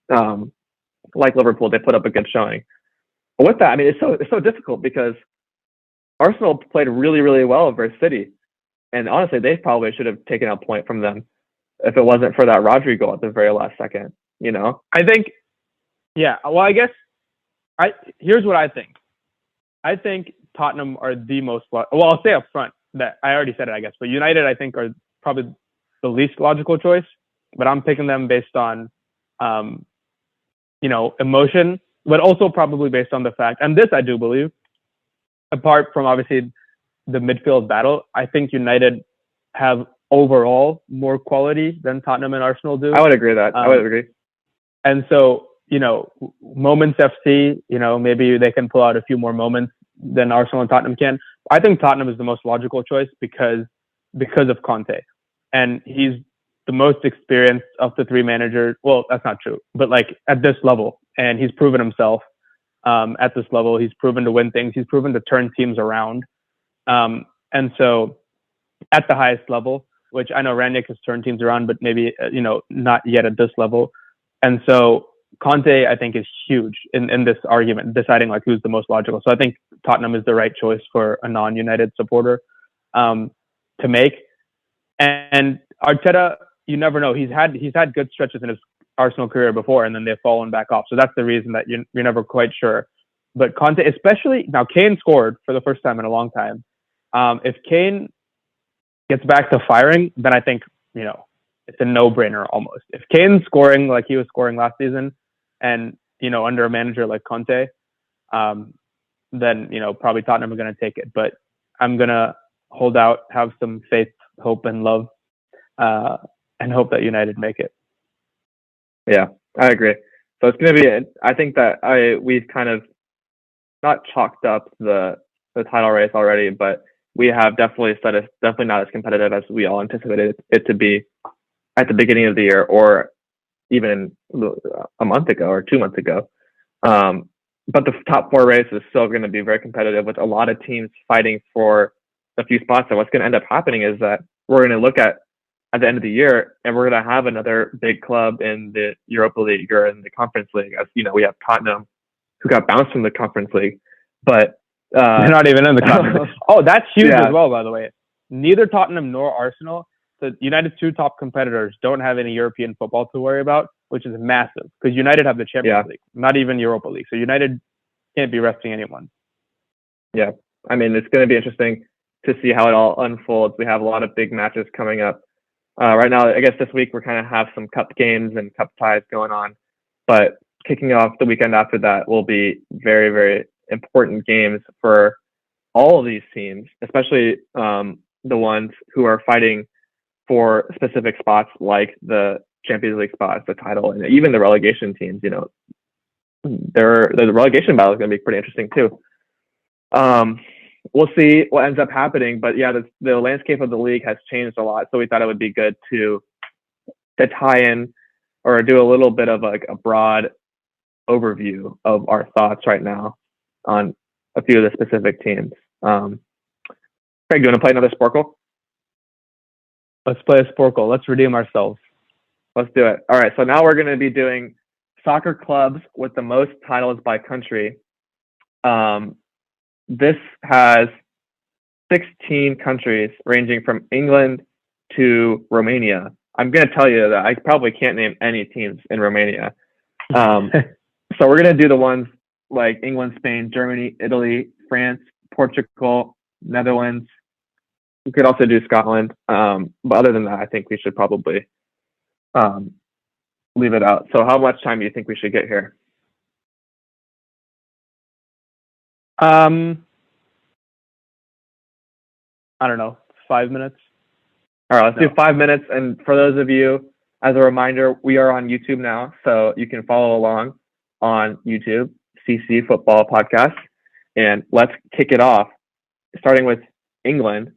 like Liverpool. They put up a good showing. But with that, I mean, it's so difficult because Arsenal played really, really well versus City, and honestly, they probably should have taken a point from them if it wasn't for that Rodri goal at the very last second. I think, yeah. Well, I guess here's what I think. I think Tottenham are the most. Well, I'll say up front that I already said it, I guess. But United, I think, are probably the least logical choice. But I'm picking them based on, emotion but also probably based on the fact, and this I do believe, apart from obviously the midfield battle, I think United have overall more quality than Tottenham and Arsenal do. I would agree that. I would agree. And so, Moments FC, maybe they can pull out a few more moments than Arsenal and Tottenham can. I think Tottenham is the most logical choice because of Conte. And he's the most experienced of the three managers. Well, that's not true, but like at this level. And he's proven himself at this level. He's proven to win things. He's proven to turn teams around. And so at the highest level, which I know Rangnick has turned teams around, but maybe, not yet at this level. And so Conte, I think, is huge in this argument, deciding like who's the most logical. So I think Tottenham is the right choice for a non-United supporter to make. And Arteta, you never know. He's had good stretches in his Arsenal career before, and then they've fallen back off. So that's the reason that you're never quite sure. But Conte, especially now, Kane scored for the first time in a long time. If Kane gets back to firing, then I think it's a no-brainer almost. If Kane's scoring like he was scoring last season, and under a manager like Conte, then probably Tottenham are going to take it. But I'm going to hold out, have some faith, hope, and love, and hope that United make it. Yeah, I agree. So it's going to be. I think that we've kind of not chalked up the title race already, but we have definitely said it's definitely not as competitive as we all anticipated it to be at the beginning of the year, or even a month ago or 2 months ago. But the top four race is still going to be very competitive with a lot of teams fighting for a few spots. And what's going to end up happening is that we're going to look at the end of the year, and we're going to have another big club in the Europa League or in the Conference League. As we have Tottenham, who got bounced from the Conference League, but they're not even in the Conference. Oh, that's huge as well, by the way. Neither Tottenham nor Arsenal, the United's two top competitors, don't have any European football to worry about, which is massive because United have the Champions League, not even Europa League. So United can't be resting anyone. Yeah, I mean, it's going to be interesting to see how it all unfolds. We have a lot of big matches coming up. Right now, I guess this week we're kind of have some cup games and cup ties going on, but kicking off the weekend after that will be very, very important games for all of these teams, especially the ones who are fighting for specific spots like the Champions League spots, the title, and even the relegation teams. The relegation battle is going to be pretty interesting too. We'll see what ends up happening, but yeah, the landscape of the league has changed a lot. So we thought it would be good to tie in or do a little bit of like a broad overview of our thoughts right now on a few of the specific teams. Craig, do you want to play another Sporcle? Let's play a Sporcle. Let's redeem ourselves. Let's do it. All right. So now we're going to be doing soccer clubs with the most titles by country. This has 16 countries ranging from England to Romania. I'm going to tell you that I probably can't name any teams in Romania. So we're going to do the ones like England, Spain, Germany, Italy, France, Portugal, Netherlands. We could also do Scotland. But other than that, I think we should probably leave it out. So how much time do you think we should get here? I don't know, 5 minutes. All right, let's do 5 minutes. And for those of you, as a reminder, we are on YouTube now, so you can follow along on YouTube, CC Football Podcast. And let's kick it off, starting with England.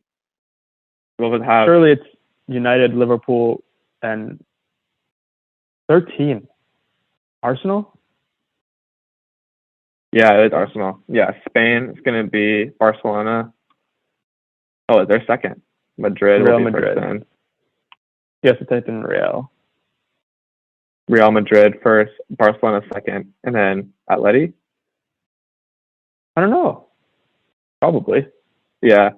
We'll have surely it's United, Liverpool, and 13. Arsenal? Yeah, it's Arsenal. Yeah, Spain is going to be Barcelona. Oh, they're second. Madrid. Real Madrid. Yes, it's type in Real. Real Madrid first, Barcelona second, and then Atleti? I don't know. Probably. Yeah.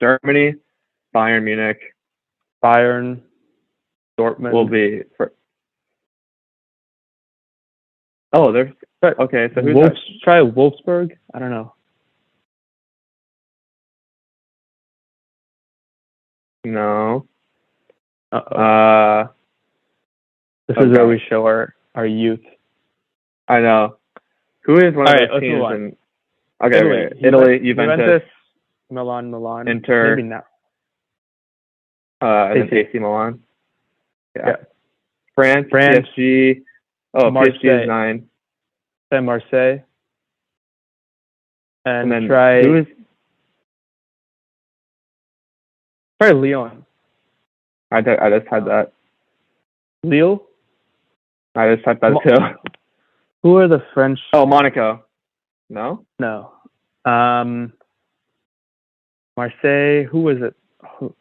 Germany, Bayern Munich. Bayern, Dortmund. Will be for... Oh, there's... Okay, so who's that? Try Wolfsburg? I don't know. No. This is where we show our youth. I know. Who is one of All right, those let's teams? move on. In, okay, Italy, okay. Italy, Juventus, Milan, Inter, maybe now. and then AC. AC Milan. Yeah. France, PSG. Oh, PSG Marseille. is 9. Then Marseille. And then try who is? Lyon. I just had that. Lille? I just typed that too. Who are the French? Oh, Monaco. No. No. Marseille. Who was it? Who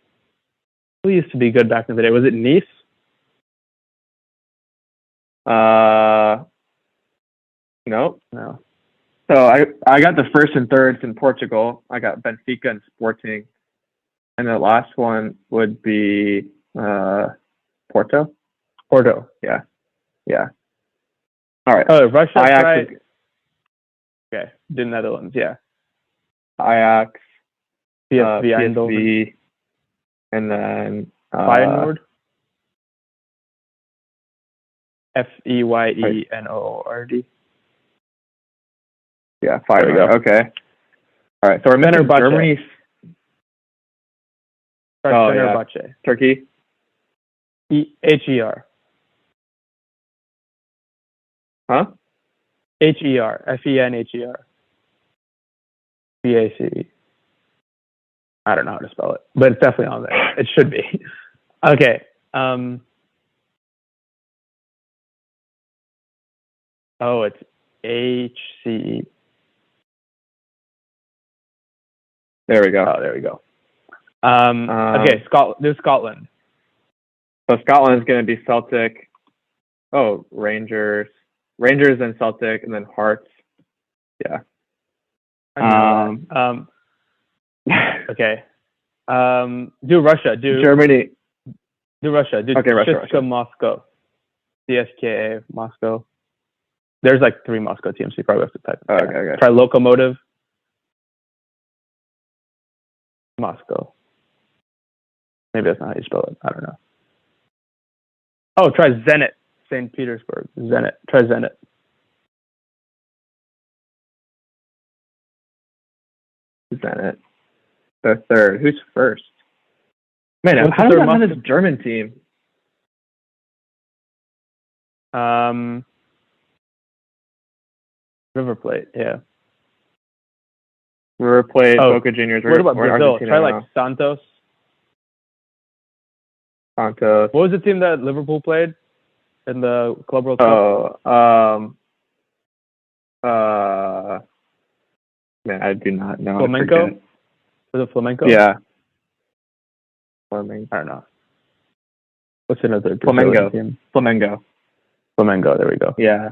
used to be good back in the day? Was it Nice? No. No. So I got the first and thirds in Portugal. I got Benfica and Sporting, and the last one would be Porto. Yeah. All right. Oh, Russia. Ajax. Okay, the Netherlands. Yeah. Ajax. PSV Eindhoven. PSV, and then Feyenoord. Feyenoord. Yeah, There we go. Feyenoord. Okay. All right. So we're missing Fenerbahce. Germany. Fenerbahce. Turkey. Her. Huh? Her. Fenher. BAC. I don't know how to spell it, but it's definitely on there. It should be. Okay. Oh, it's HC. There we go. Oh, there we go. Okay, Scotland. So Scotland is going to be Celtic. Oh, Rangers and Celtic, and then Hearts. Yeah. Okay. Do Russia. Do Germany. Do Russia. Do Okay, Russia. Moscow. CSKA Moscow. There's like 3 Moscow teams. You probably have to type. Okay. Try Lokomotiv. Moscow. Maybe that's not how you spell it. I don't know. Oh, try Zenit. St. Petersburg. Zenit. Try Zenit. Zenit. The third. Who's first? Man, What's how the does third that have Moscow? this German team? River Plate. Yeah. River Plate, Boca Juniors. What about Brazil? Argentina Try now. like Santos. Santos. What was the team that Liverpool played in the Club World Cup? Man, I do not know. Flamenco? Was it Flamenco? Yeah. Flamenco. I don't know. What's another Flamengo. team? Flamengo. There we go. Yeah.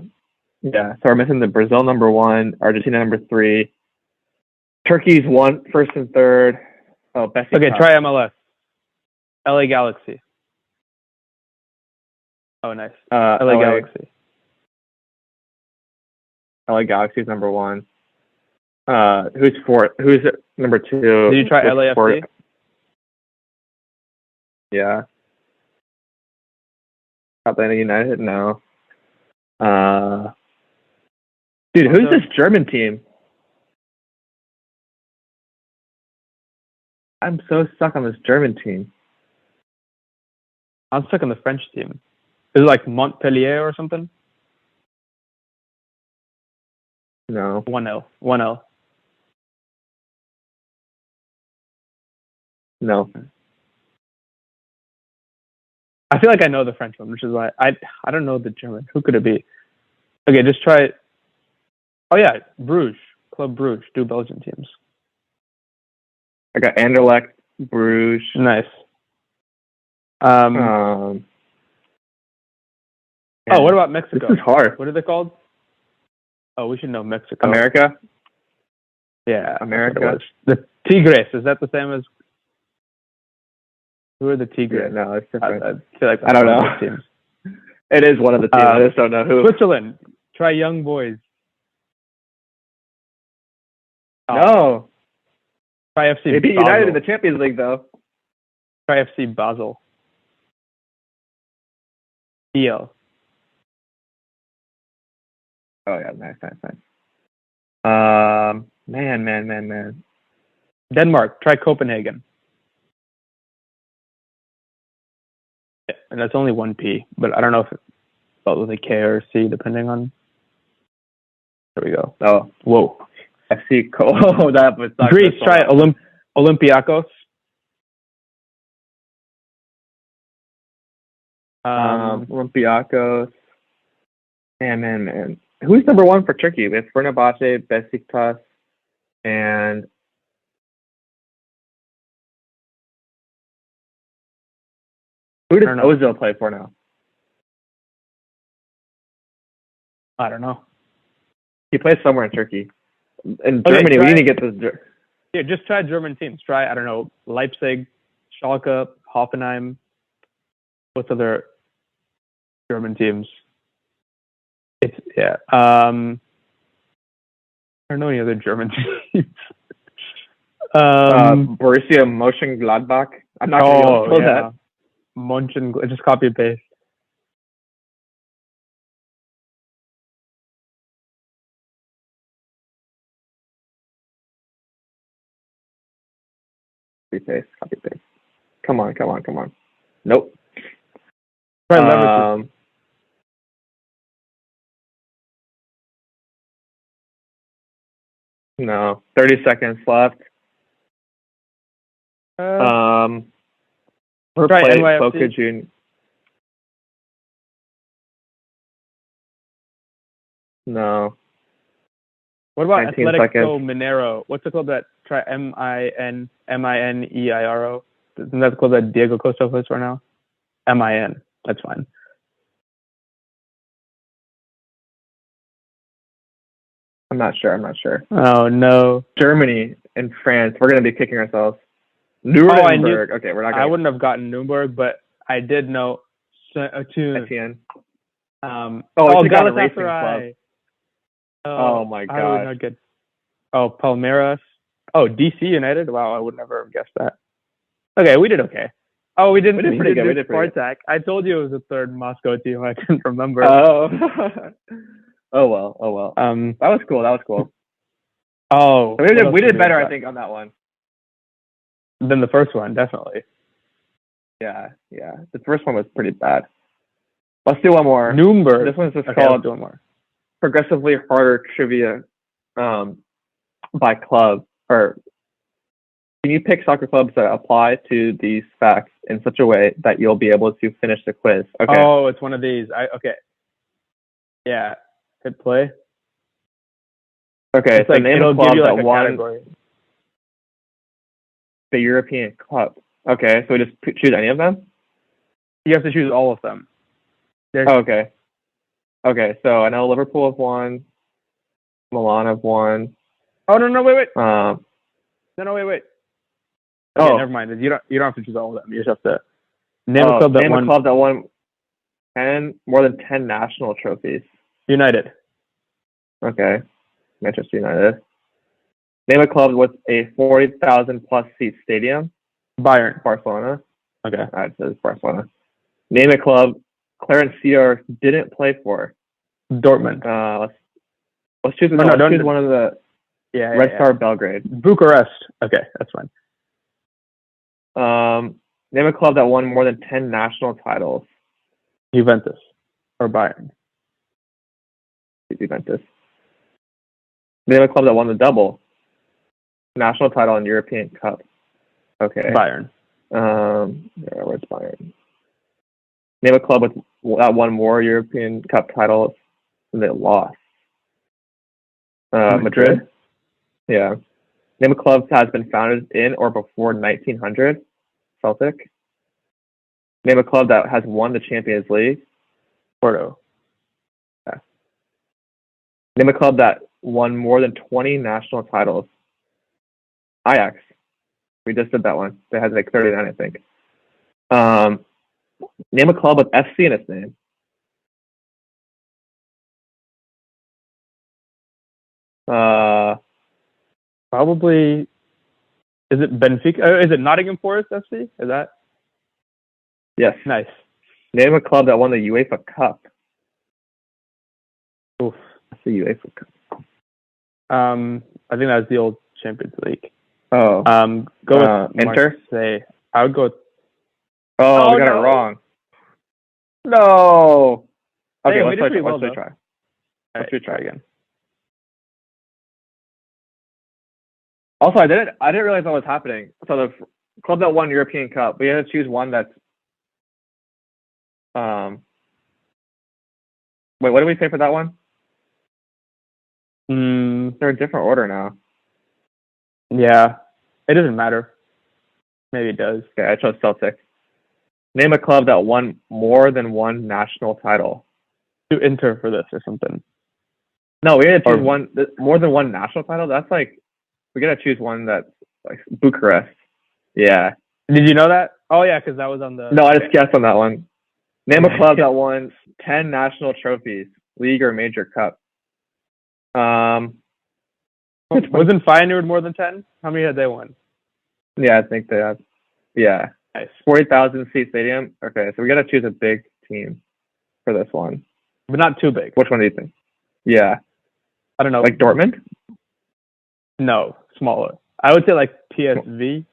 So we're missing the Brazil number 1, Argentina number 3. Turkey's first and third. Oh, Bessie. Okay, try MLS. LA Galaxy. Oh, nice. LA Galaxy. LA Galaxy's number 1. Who's fourth? Who's number 2? Did you try LAFC? Yeah. Atlanta United? No. Dude, who's this German team? I'm so stuck on this German team. I'm stuck on the French team. Is it like Montpellier or something? No. 1-0. 1-0. No. I feel like I know the French one, which is why I don't know the German. Who could it be? Okay, just try it. Oh yeah, Bruges. Club Bruges. Do Belgian teams. I got Anderlecht, Bruges. Nice. Oh, what about Mexico? This is hard. What are they called? Oh, we should know Mexico. America? Yeah, America. The Tigres. Is that the same as? Who are the Tigres? Yeah, no, it's different. I feel like I don't know. Teams. It is one of the teams. I just don't know who. Switzerland. Try Young Boys. No. Try FC They beat Basel. United in the Champions League, though. Try FC Basel. EL. Oh yeah, nice. Man. Denmark. Try Copenhagen. And that's only one P, but I don't know if it's spelled with a K or a C, depending on. There we go. Oh, Whoa. FC. Oh, that was Greece. Try Olympiakos. Olympiakos. Man. Who's number one for Turkey? It's Fenerbahce, Besiktas, and who does Ozil play for now? I don't know. He plays somewhere in Turkey. In Germany, we need to get this. Yeah, just try German teams. Try, I don't know, Leipzig, Schalke, Hoffenheim. What's other German teams? I don't know any other German teams. Borussia Mönchengladbach. I'm not going to spell that. Just copy and paste. Copy paste. Come on. Nope. Try Leverkusen. No. 30 seconds left. Try Boca Juniors. No. What about Atletico seconds. Mineiro? What's the club that try Mineiro? Isn't that the club that Diego Costa plays for now? MIN. That's fine. I'm not sure. Oh no. Germany and France. We're gonna be kicking ourselves. Nuremberg. Okay, we're not. I wouldn't have gotten Nuremberg, but I did know. Etienne. Galatasaray. Oh my god. Not good. Oh, Palmeiras. Oh, DC United. Wow, I would never have guessed that. Okay, we did okay. Oh, we did pretty good. We did Spartak. I told you it was a third Moscow team. I couldn't remember. Oh. Oh well. That was cool. Oh, we did better, I think, on that one than the first one, definitely. Yeah. The first one was pretty bad. Let's do one more. Nuremberg. This one's just called one more. Progressively Harder Trivia by club. Or can you pick soccer clubs that apply to these facts in such a way that you'll be able to finish the quiz? Okay. Oh, it's one of these. Okay. Yeah. Hit play. Okay, it's so name a club that won category. The European Cup. Okay, so we just choose any of them? You have to choose all of them. Okay, so I know Liverpool have won. Milan have won. Oh, no, wait. No, wait. Okay, never mind. You don't have to choose all of them. You just have to name a club that won more than 10 national trophies. United. Okay. Manchester United. Name a club with a 40,000 plus seat stadium. Bayern. Barcelona. Okay. It says Barcelona. Name a club Clarence Seedorf didn't play for. Dortmund. Let's choose one of the Red Star Belgrade. Bucharest. Okay, that's fine. Name a club that won more than 10 national titles. Juventus or Bayern. Juventus. Name a club that won the double. National title and European Cup. Okay. Bayern. Where's Bayern? Name a club that won more European Cup titles than they lost. Madrid. Yeah. Name a club that has been founded in or before 1900. Celtic. Name a club that has won the Champions League. Porto. Yeah. Name a club that won more than 20 national titles. Ajax. We just did that one. They had like 39, I think. Name a club with FC in its name. Probably. Is it Benfica? Is it Nottingham Forest FC? Is that? Yes. Nice. Name a club that won the UEFA Cup. Oof. the UEFA Cup. I think that was the old Champions League. Oh. Go with Inter? Marseille. I would go with... Oh, we got it wrong. No. Okay, Hey, let's try. well, Let's try. Let's retry again. Also, I didn't realize what was happening. So the club that won European Cup, we had to choose one that's wait, what did we say for that one? They're a different order now. Yeah, it doesn't matter. Maybe it does. Okay, I chose Celtic. Name a club that won more than one national title. Do Inter for this or something. No, we had to choose more than one national title. That's like, we gotta choose one that's like Bucharest. Yeah. Did you know that? Oh yeah, because that was on the... No, I just guessed on that one. Name a club that won 10 national trophies, league or major cup. Wasn't Feyenoord more than 10? How many had they won? Yeah, I think they have. Yeah. Nice. 40,000 seat stadium. Okay, so we gotta choose a big team for this one. But not too big. Which one do you think? Yeah. I don't know. Like Dortmund? No, smaller. I would say like PSV.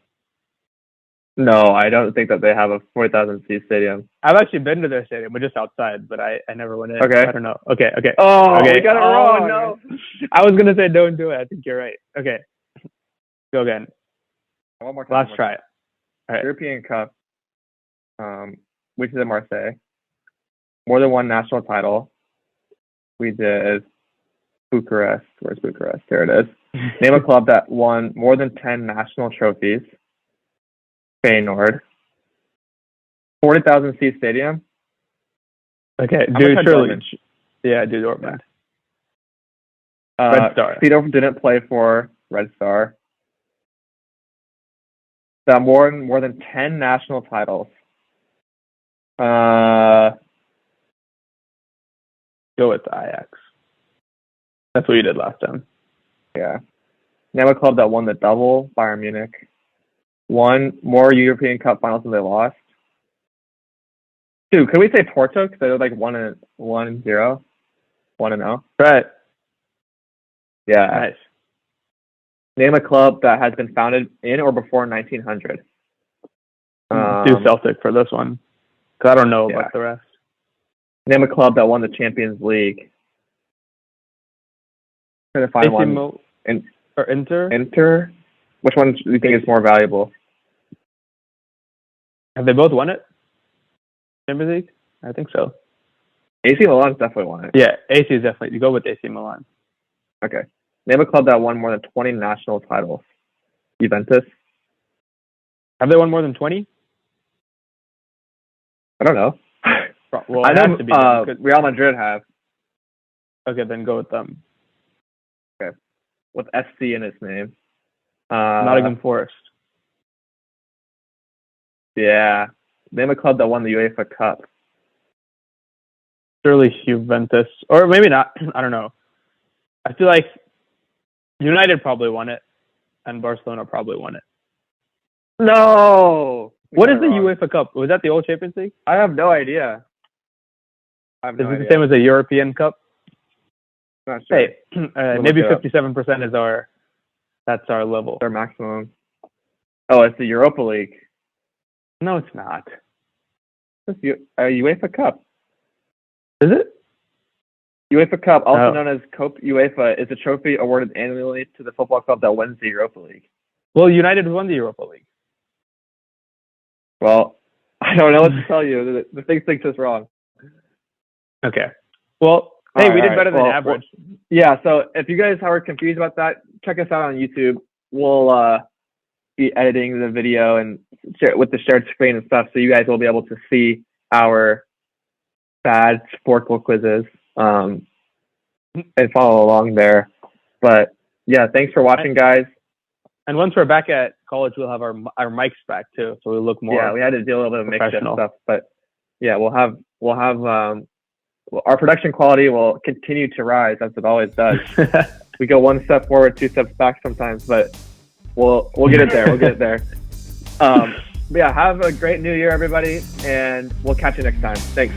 No, I don't think that they have a 40,000 seat stadium. I've actually been to their stadium, but just outside, but I never went in. Okay. I don't know. Okay. Oh, okay. we got it wrong. No. I was going to say don't do it. I think you're right. Okay. Go again. One more time. Last try. All right. European Cup. We did Marseille. More than one national title. We did Bucharest. Where's Bucharest? Here it is. Name a club that won more than 10 national trophies. Feyenoord. 40,000 seat stadium. Okay, do surely. Yeah, do Dortmund. Red Star. Speedo didn't play for Red Star. That more than 10 national titles. Go with Ajax. That's what you did last time. Yeah. Name a club that won the double. Bayern Munich. Won more European Cup finals than they lost. Dude, could we say Porto? Because they're like 1-0. 1-0. Right. Yeah. Nice. Name a club that has been founded in or before 1900. Do Celtic for this one. Because I don't know about the rest. Name a club that won the Champions League. Trying to find one. Or Inter? Inter? Which one do you think is more valuable? Have they both won it? Champions League? I think so. AC Milan's definitely won it. Yeah, AC is definitely. You go with AC Milan. Okay. Name a club that won more than 20 national titles. Juventus? Have they won more than 20? I don't know. Well, I know Real Madrid have. Okay, then go with them. Okay. With SC in its name. Nottingham Forest. Yeah. Name a club that won the UEFA Cup. Surely Juventus. Or maybe not. I don't know. I feel like United probably won it, and Barcelona probably won it. No! What is the UEFA Cup? Was that the old Champions League? I have no idea. Is it the same as the European Cup? Not sure. Hey, maybe 57% is that's our level. Our maximum. Oh, it's the Europa League. No, it's not. It's UEFA Cup. Is it? UEFA Cup, also known as Copa UEFA, is a trophy awarded annually to the football club that wins the Europa League. Well, United won the Europa League. Well, I don't know what to tell you. The thing thinks us wrong. Okay. Well, hey, we did better than average. Yeah, so if you guys are confused about that, check us out on YouTube. We'll be editing the video and share with the shared screen and stuff, so you guys will be able to see our bad Sporcle quizzes and follow along there. But yeah, thanks for watching, guys. And once we're back at college, we'll have our mics back too, so we'll look more. Yeah, we had to do a little bit of makeshift stuff, but yeah, we'll have our production quality will continue to rise as it always does. We go one step forward, two steps back sometimes, but we'll get it there. We'll get it there. But yeah, have a great new year, everybody, and we'll catch you next time. Thanks.